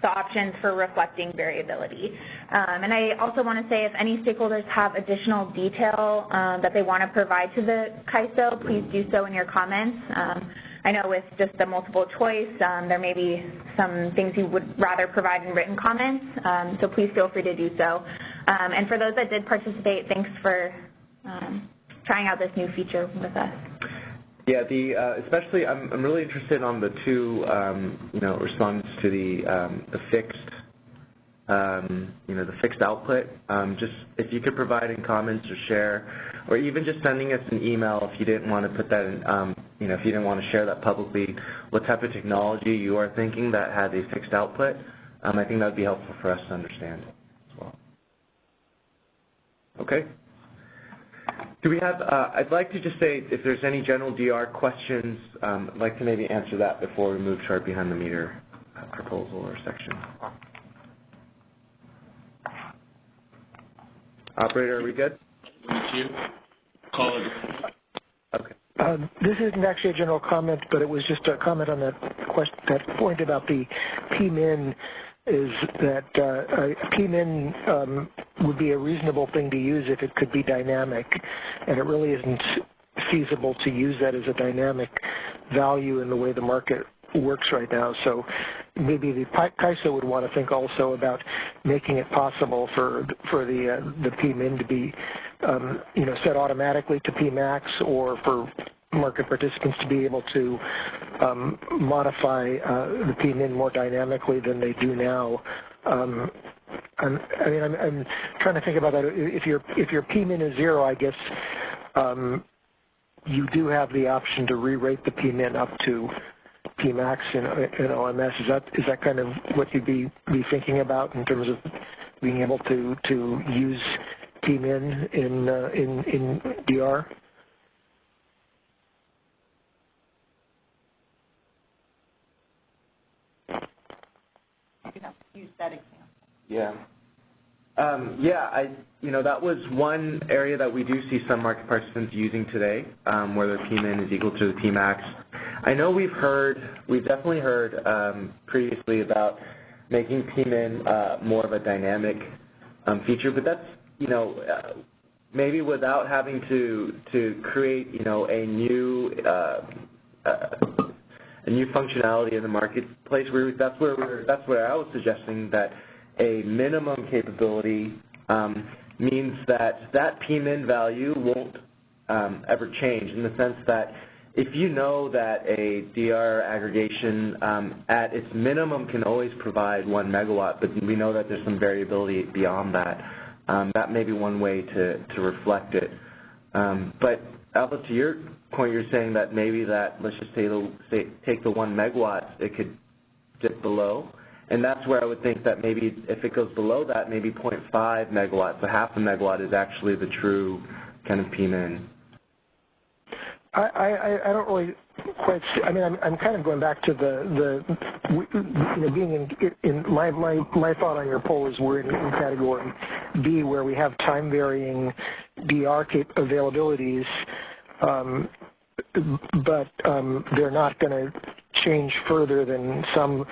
the options for reflecting variability. And I also want to say if any stakeholders have additional detail that they want to provide to the CAISO, please do so in your comments. I know with just the multiple choice, there may be some things you would rather provide in written comments, so please feel free to do so. And for those that did participate, thanks for trying out this new feature with us. Yeah, especially I'm really interested on the two responses to the fixed the fixed output. Just if you could provide in comments or share, or even just sending us an email if you didn't want to put that in, if you didn't want to share that publicly, what type of technology you are thinking that has a fixed output. I think that would be helpful for us to understand as well. Okay. Do we have, I'd like to just say if there's any general DR questions, I'd like to maybe answer that before we move to our behind the meter proposal or section. Operator, are we good? Thank you. Call it. Okay. This isn't actually a general comment, but it was just a comment on that question, that point about the P-min, is that P-min would be a reasonable thing to use if it could be dynamic, and it really isn't feasible to use that as a dynamic value in the way the market works right now. So maybe the CAISO would want to think also about making it possible for the P-min to be set automatically to P-max, or for market participants to be able to modify the P-min more dynamically than they do now. I'm trying to think about that. If your P-min is 0, I guess you do have the option to re-rate the P-min up to P-max in OMS. Is that kind of what you'd be thinking about in terms of being able to use P-min in DR? Use that example. Yeah. That was one area that we do see some market participants using today, where their P-min is equal to the P-max. I know we've definitely heard previously about making P-min more of a dynamic feature, but that's, maybe without having to create, a new functionality in the marketplace. That's where I was suggesting that a minimum capability means that P-min value won't ever change, in the sense that if you know that a DR aggregation at its minimum can always provide 1 megawatt, but we know that there's some variability beyond that, that may be one way to reflect it. But Alpha, to your point, you're saying that maybe that, let's just say take the 1 megawatt, it could dip below. And that's where I would think that maybe if it goes below that, maybe 0.5 megawatts, so half a megawatt is actually the true kind of P-min. I don't really quite see, I'm kind of going back to being in my thought on your poll is we're in category B, where we have time varying DR availabilities, but they're not going to change further than some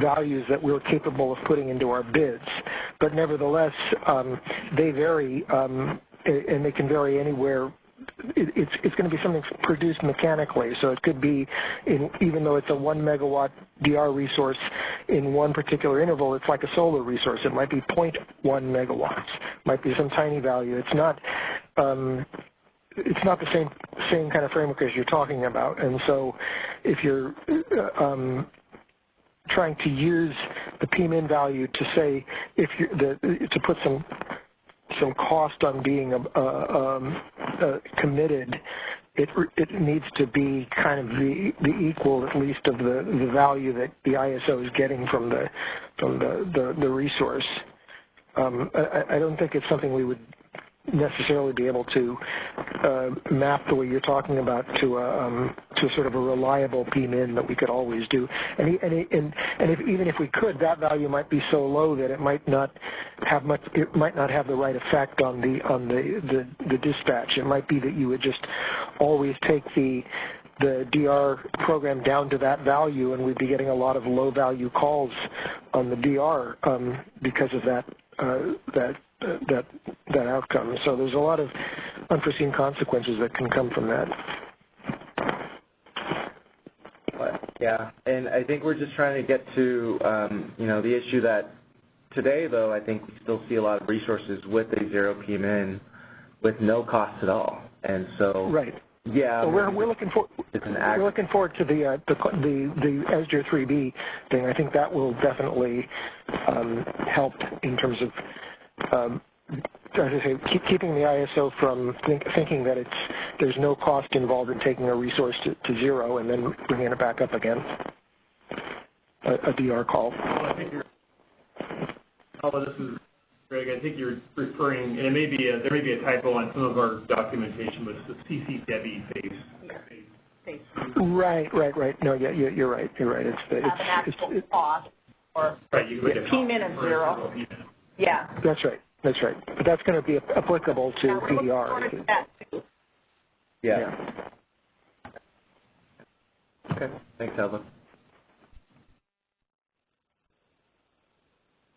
values that we're capable of putting into our bids. But nevertheless, they vary, and they can vary anywhere. It's going to be something produced mechanically, so it could be, even though it's a 1 megawatt DR resource in one particular interval, it's like a solar resource. It might be 0.1 megawatts, might be some tiny value. It's not the same kind of framework as you're talking about. And so if you're trying to use the P-min value to say, to put some cost on being committed, it needs to be kind of the equal, at least, of the value that the ISO is getting from the resource. I don't think it's something we would necessarily be able to map the way you're talking about to sort of a reliable p-min that we could always do. And even if we could, that value might be so low that it might not have much. It might not have the right effect on the dispatch. It might be that you would just always take the DR program down to that value, and we'd be getting a lot of low-value calls on the DR because of that outcome. So there's a lot of unforeseen consequences that can come from that. Yeah, and I think we're just trying to get to, the issue that today, though, I think we still see a lot of resources with a zero p-min with no cost at all, and so right. Yeah, so we're looking for. We're looking forward to the ESDR 3B thing. I think that will definitely help in terms of, as I say, keeping the ISO from thinking that there's no cost involved in taking a resource to zero and then bringing it back up again. A DR call. Well, I think this is Greg. I think you're referring, and it may be there may be a typo on some of our documentation, but it's the CCDEBI phase. Right. No, yeah, you're right. It's an actual cost or right. You the p-min of zero. Yeah. That's right. But that's going to be applicable to PDR. Yeah. Okay. Thanks, Alva.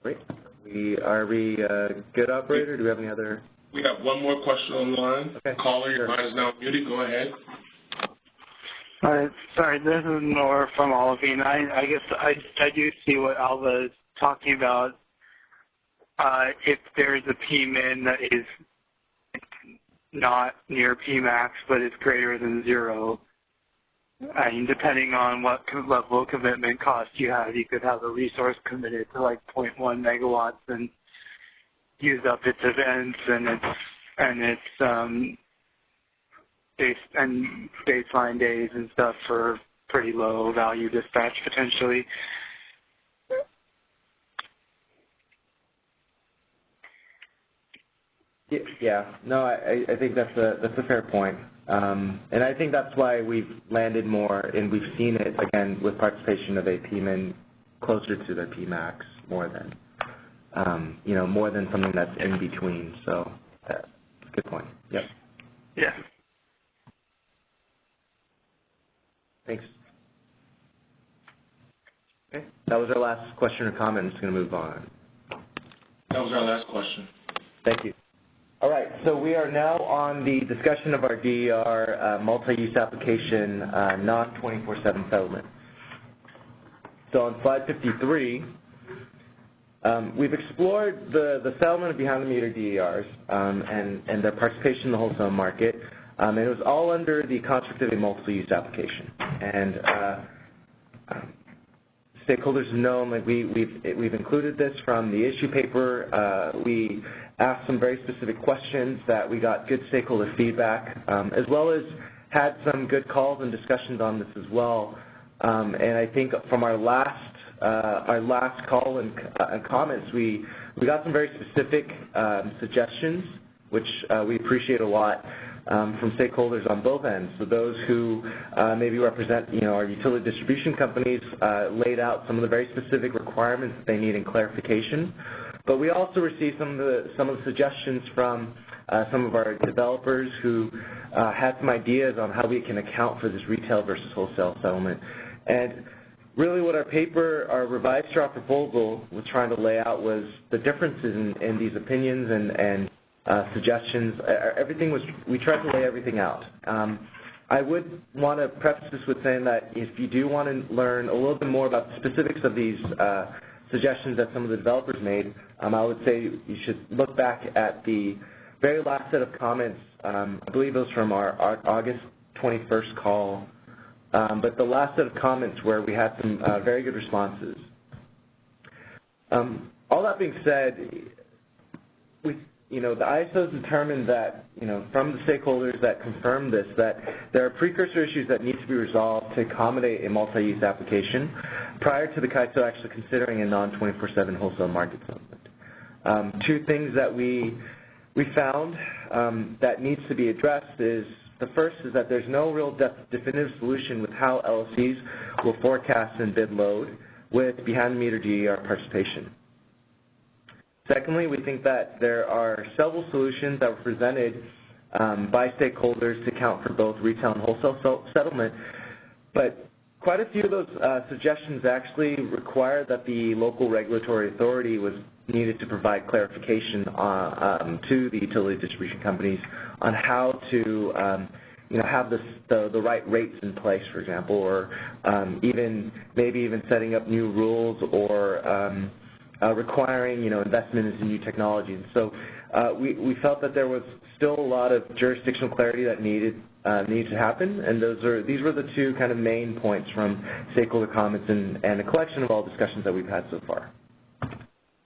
Great. Are we good, operator? Do we have any other? We have one more question on the line. Okay. Caller, your line is now muted. Go ahead. Sorry, this is Noor from Olivine. I guess I do see what Alva is talking about. If there's a p-min that is not near p-max but is greater than zero, I mean, depending on what level of commitment cost you have, you could have a resource committed to like 0.1 megawatts and use up its events and its baseline days and stuff for pretty low value dispatch potentially. Yeah, no, I think that's a fair point. And I think that's why we've landed more, and we've seen it, again, with participation of a p-min closer to their p-max more than, more than something that's in between. So that's a good point. Yep. Yeah. Thanks. Okay, that was our last question or comment. I'm just going to move on. That was our last question. Thank you. All right, so we are now on the discussion of our DER multi-use application non-24/7 settlement. So on slide 53, we've explored the settlement of behind-the-meter DERs and their participation in the wholesale market. And it was all under the construct of a multi-use application. And stakeholders have known, like we've included this from the issue paper. We asked some very specific questions that we got good stakeholder feedback, as well as had some good calls and discussions on this as well. And I think from our last call and comments, we got some very specific suggestions, which we appreciate a lot. From stakeholders on both ends. So those who maybe represent, our utility distribution companies laid out some of the very specific requirements that they need in clarification. But we also received some of the suggestions from some of our developers who had some ideas on how we can account for this retail versus wholesale settlement. And really what our revised draft proposal was trying to lay out was the differences in these opinions and suggestions. We tried to lay everything out. I would want to preface this with saying that if you do want to learn a little bit more about the specifics of these suggestions that some of the developers made, I would say you should look back at the very last set of comments. I believe it was from our August 21st call, but the last set of comments where we had some very good responses. All that being said, the ISO has determined that, from the stakeholders that confirmed this, that there are precursor issues that need to be resolved to accommodate a multi-use application prior to the CAISO actually considering a non-24/7 wholesale market settlement. Two things that we we found that needs to be addressed is, the first is that there's no real definitive solution with how LLCs will forecast and bid load with behind-the-meter DER participation. Secondly, we think that there are several solutions that were presented by stakeholders to account for both retail and wholesale settlement, but quite a few of those suggestions actually require that the local regulatory authority was needed to provide clarification to the utility distribution companies on how to have the right rates in place, for example, or maybe even setting up new rules or requiring investment into new technology. And so we felt that there was still a lot of jurisdictional clarity that needed to happen, and these were the two kind of main points from stakeholder comments and a collection of all discussions that we've had so far.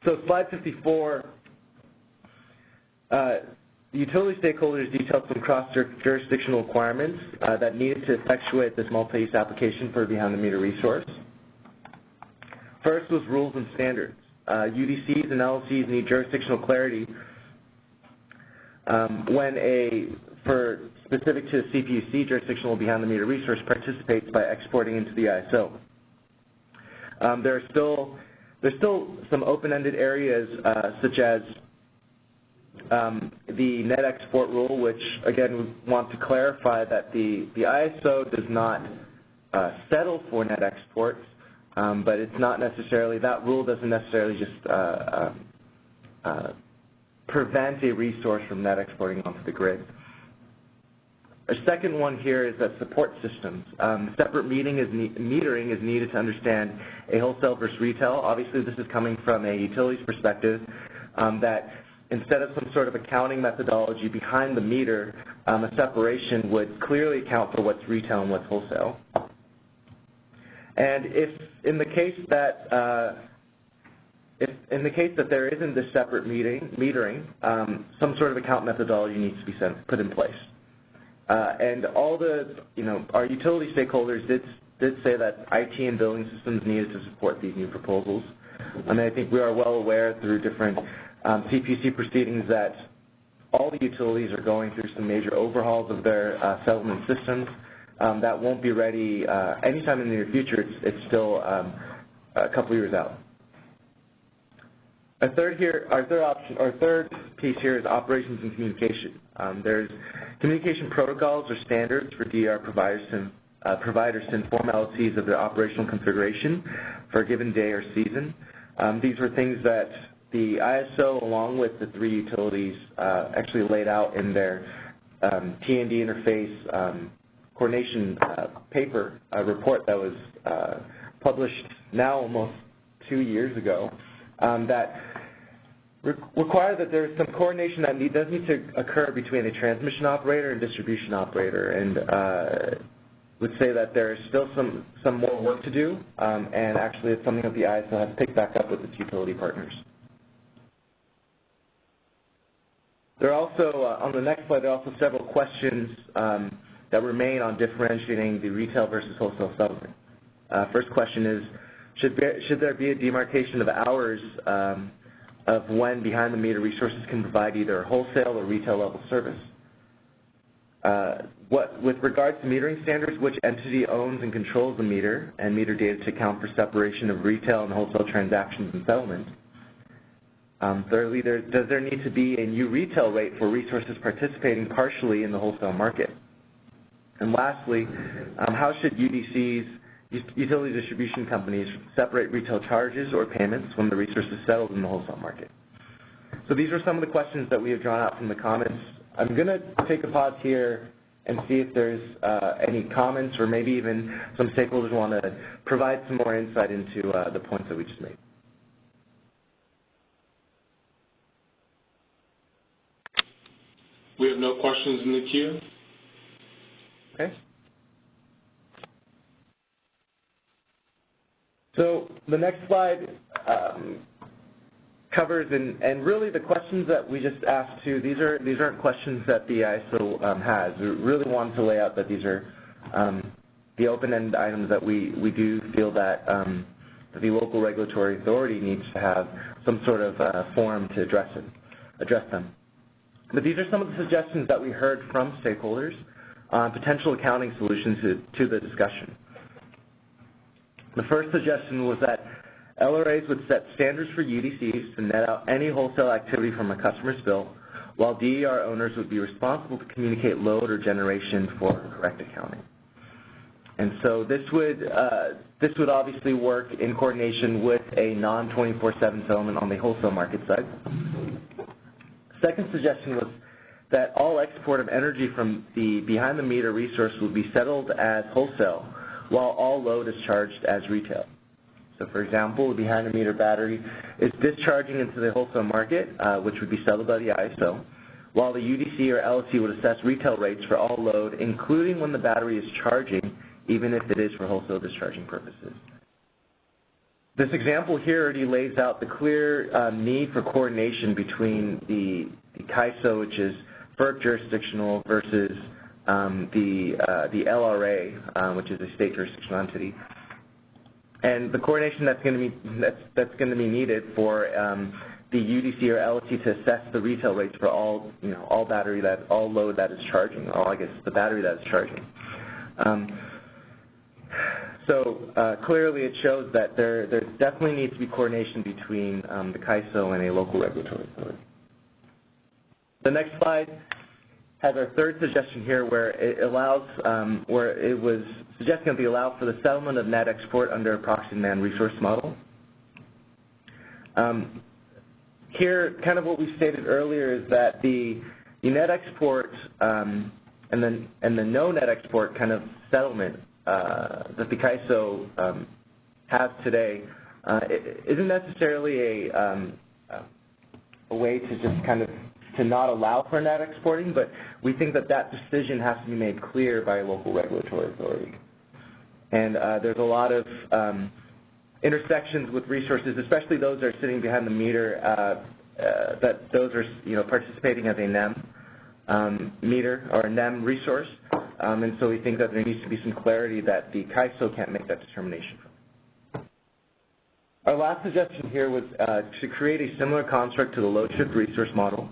So slide 54, the utility stakeholders detailed some cross-jurisdictional requirements that needed to effectuate this multi-use application for a behind-the-meter resource. First was rules and standards. UDCs and LLCs need jurisdictional clarity specific to CPUC, jurisdictional behind-the-meter resource participates by exporting into the ISO. There's still some open-ended areas such as the net export rule, which again we want to clarify that the ISO does not settle for net exports, but it's not necessarily, that rule doesn't necessarily just prevent a resource from net exporting onto the grid. A second one here is that support systems. Separate metering is needed to understand a wholesale versus retail. Obviously, this is coming from a utilities perspective, that instead of some sort of accounting methodology behind the meter, a separation would clearly account for what's retail and what's wholesale. And if in the case that there isn't this separate metering, some sort of account methodology needs to be put in place. And all our utility stakeholders did say that IT and billing systems needed to support these new proposals. And I think we are well aware through different CPUC proceedings that all the utilities are going through some major overhauls of their settlement systems that won't be ready anytime in the near future. It's still a couple years out. Our third piece here is operations and communication. There's communication protocols or standards for DER providers to inform LLCs of their operational configuration for a given day or season. These were things that the ISO, along with the three utilities, actually laid out in their T&D interface coordination paper report that was published now almost 2 years ago, that require that there's some coordination that does need to occur between a transmission operator and distribution operator, and would say that there's still some more work to do, and actually it's something that the ISO has picked back up with its utility partners. There are also, on the next slide, there are also several questions that remain on differentiating the retail versus wholesale settlement. First question is, should there be a demarcation of hours of when behind-the-meter resources can provide either wholesale or retail-level service? With regards to metering standards, which entity owns and controls the meter and meter data to account for separation of retail and wholesale transactions and settlement? Thirdly, does there need to be a new retail rate for resources participating partially in the wholesale market? And lastly, how should UDCs, utility distribution companies, separate retail charges or payments when the resource is settled in the wholesale market? So these are some of the questions that we have drawn out from the comments. I'm going to take a pause here and see if there's any comments, or maybe even some stakeholders want to provide some more insight into the points that we just made. We have no questions in the queue. Okay. So the next slide covers, and really the questions that we just asked too, these aren't questions that the ISO has. We really wanted to lay out that these are the open-ended items that we do feel that the local regulatory authority needs to have some sort of forum to address them. But these are some of the suggestions that we heard from stakeholders on potential accounting solutions to the discussion. The first suggestion was that LRAs would set standards for UDCs to net out any wholesale activity from a customer's bill, while DER owners would be responsible to communicate load or generation for correct accounting. And so this would obviously work in coordination with a non-24/7 settlement on the wholesale market side. Second suggestion was that all export of energy from the behind-the-meter resource would be settled as wholesale, while all load is charged as retail. So, for example, the behind-the-meter battery is discharging into the wholesale market, which would be settled by the ISO, while the UDC or LC would assess retail rates for all load, including when the battery is charging, even if it is for wholesale discharging purposes. This example here already lays out the clear need for coordination between the CAISO, which is FERC jurisdictional, versus the LRA, which is a state jurisdictional entity, and the coordination that's going to be needed for the UDC or LC to assess the retail rates for all all load that is charging, or I guess the battery that is charging. So clearly it shows that there definitely needs to be coordination between the CAISO and a local regulatory authority. The next slide has our third suggestion here, where it allows, where it was suggesting that we allow for the settlement of net export under a proxy demand resource model. Here, kind of what we stated earlier is that the net export and the no net export kind of settlement that the CAISO has today isn't necessarily a way to just kind of to not allow for net exporting, but we think that that decision has to be made clear by a local regulatory authority. And there's a lot of intersections with resources, especially those that are sitting behind the meter, that those are participating as a NEM meter or a NEM resource, and so we think that there needs to be some clarity that the CAISO can't make that determination. Our last suggestion here was to create a similar construct to the load shift resource model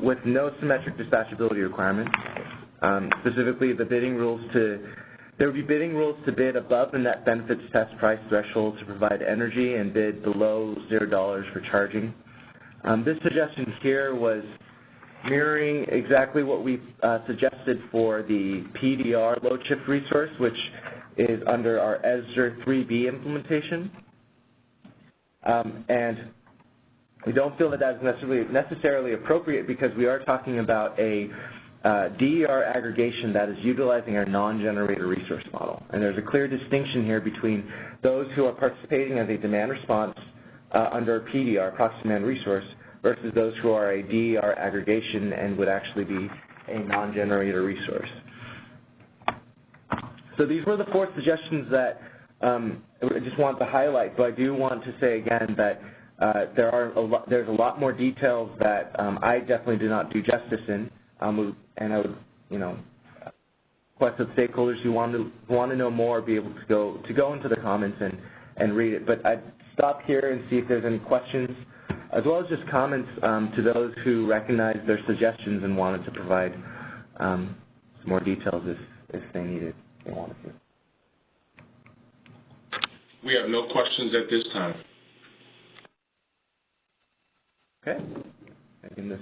with no symmetric dispatchability requirements. Specifically, the bidding rules there would be bidding rules to bid above the net benefits test price threshold to provide energy and bid below $0 for charging. This suggestion here was mirroring exactly what we suggested for the PDR load shift resource, which is under our ESDR 3B implementation. And we don't feel that that's necessarily appropriate because we are talking about a DER aggregation that is utilizing our non-generator resource model. And there's a clear distinction here between those who are participating as a demand response under a PDR, proxy demand resource, versus those who are a DER aggregation and would actually be a non-generator resource. So these were the four suggestions that I just want to highlight, but I do want to say again that there's a lot more details that I definitely do not do justice in, and I would, request that stakeholders who want to know more be able to go into the comments and read it. But I'd stop here and see if there's any questions, as well as just comments to those who recognized their suggestions and wanted to provide some more details if they needed, if they wanted to. We have no questions at this time. Okay. Then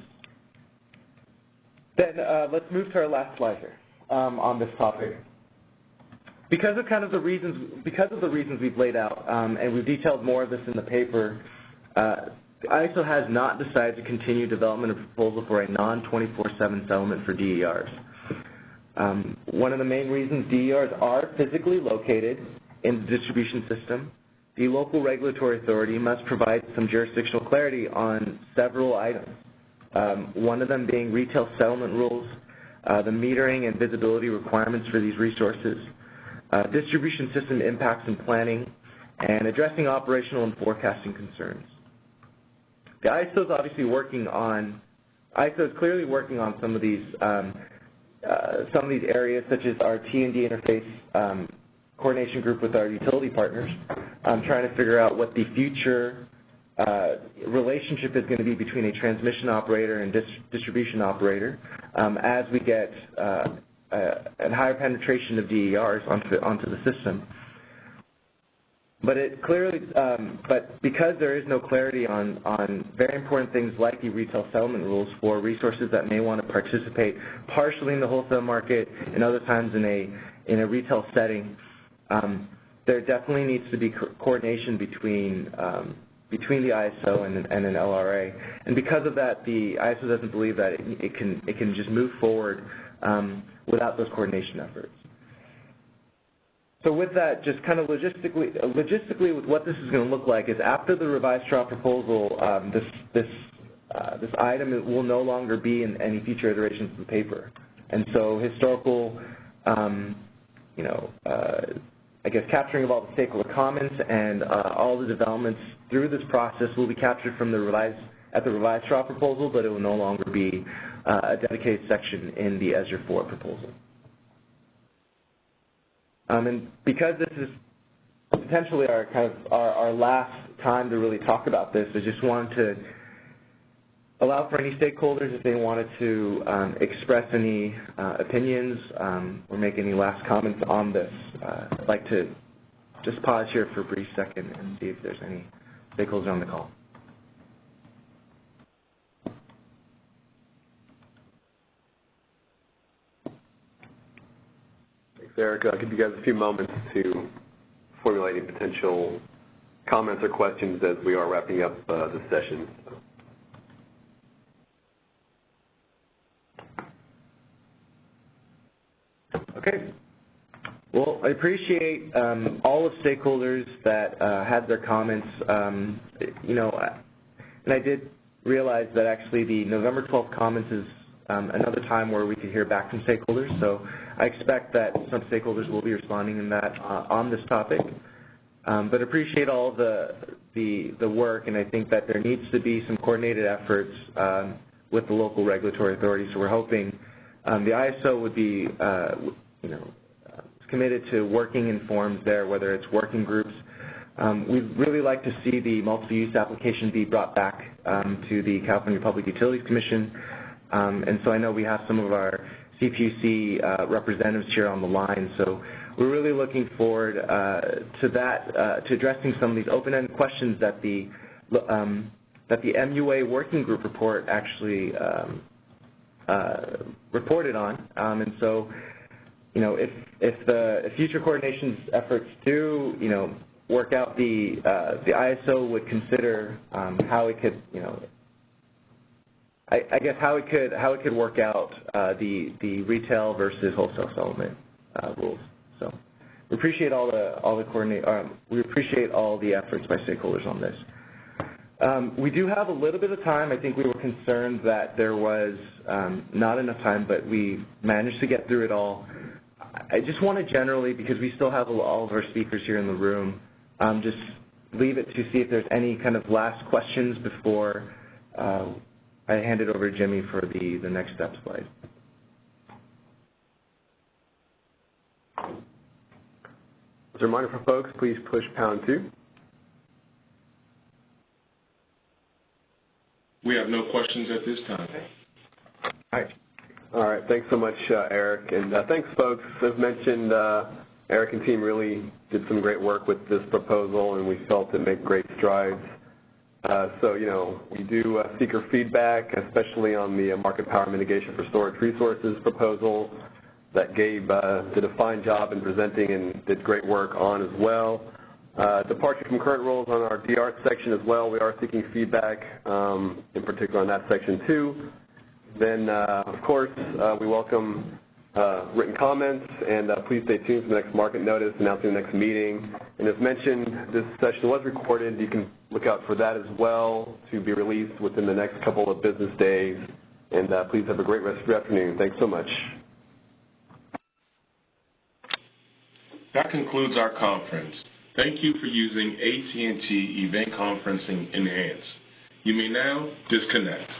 let's move to our last slide here on this topic. Because of kind of the reasons, we've laid out, and we've detailed more of this in the paper, ISO has not decided to continue development of a proposal for a non-24/7 settlement for DERs. One of the main reasons DERs are physically located in the distribution system. The local regulatory authority must provide some jurisdictional clarity on several items, one of them being retail settlement rules, the metering and visibility requirements for these resources, distribution system impacts and planning, and addressing operational and forecasting concerns. The ISO is obviously ISO is clearly working on some of these areas, such as our T&D interface coordination group with our utility partners, trying to figure out what the future relationship is going to be between a transmission operator and distribution operator as we get a higher penetration of DERs onto the system. But it clearly, but because there is no clarity on very important things like the retail settlement rules for resources that may want to participate partially in the wholesale market and other times in a retail setting, there definitely needs to be coordination between the ISO and an LRA. And because of that, the ISO doesn't believe that it can just move forward without those coordination efforts. So with that, just kind of logistically with what this is going to look like is after the revised trial proposal, this item will no longer be in any future iterations of the paper. And so historical, I guess capturing of all the stakeholder comments and all the developments through this process will be captured from the revised trial proposal, but it will no longer be a dedicated section in the ESER 4 proposal. And because this is potentially our last time to really talk about this, I just wanted to allow for any stakeholders if they wanted to express any opinions or make any last comments on this. I'd like to just pause here for a brief second and see if there's any stakeholders on the call. Eric, I'll give you guys a few moments to formulate any potential comments or questions as we are wrapping up this session. Okay. Well, I appreciate all of stakeholders that had their comments. And I did realize that actually the November 12th comments is another time where we could hear back from stakeholders. So I expect that some stakeholders will be responding in that on this topic. But appreciate all the work, and I think that there needs to be some coordinated efforts with the local regulatory authorities. So we're hoping the ISO would be, committed to working in forums there, whether it's working groups. We'd really like to see the multiple-use application be brought back to the California Public Utilities Commission. And so I know we have some of our CPUC representatives here on the line, so we're really looking forward to that, to addressing some of these open-ended questions that the MUA working group report actually reported on. And so, if the future coordination efforts do, work out, the ISO would consider how it could, I guess how it could work out the retail versus wholesale settlement rules. So we appreciate all we appreciate all the efforts by stakeholders on this. We do have a little bit of time. I think we were concerned that there was not enough time, but we managed to get through it all. I just want to generally, because we still have all of our speakers here in the room, just leave it to see if there's any kind of last questions before I hand it over to Jimmy for the next step slide. As a reminder for folks, please push #2. We have no questions at this time. All right. Thanks so much, Eric. And thanks, folks. As mentioned, Eric and team really did some great work with this proposal, and we felt it made great strides. So, we do seeker feedback, especially on the market power mitigation for storage resources proposal that Gabe did a fine job in presenting and did great work on as well. Departure from current rules on our DR section as well. We are seeking feedback, in particular on that section too. Then, of course, we welcome written comments, and please stay tuned for the next market notice announcing the next meeting. And as mentioned, this session was recorded. You can look out for that as well to be released within the next couple of business days. And please have a great rest of your afternoon. Thanks so much. That concludes our conference. Thank you for using AT&T Event Conferencing Enhanced. You may now disconnect.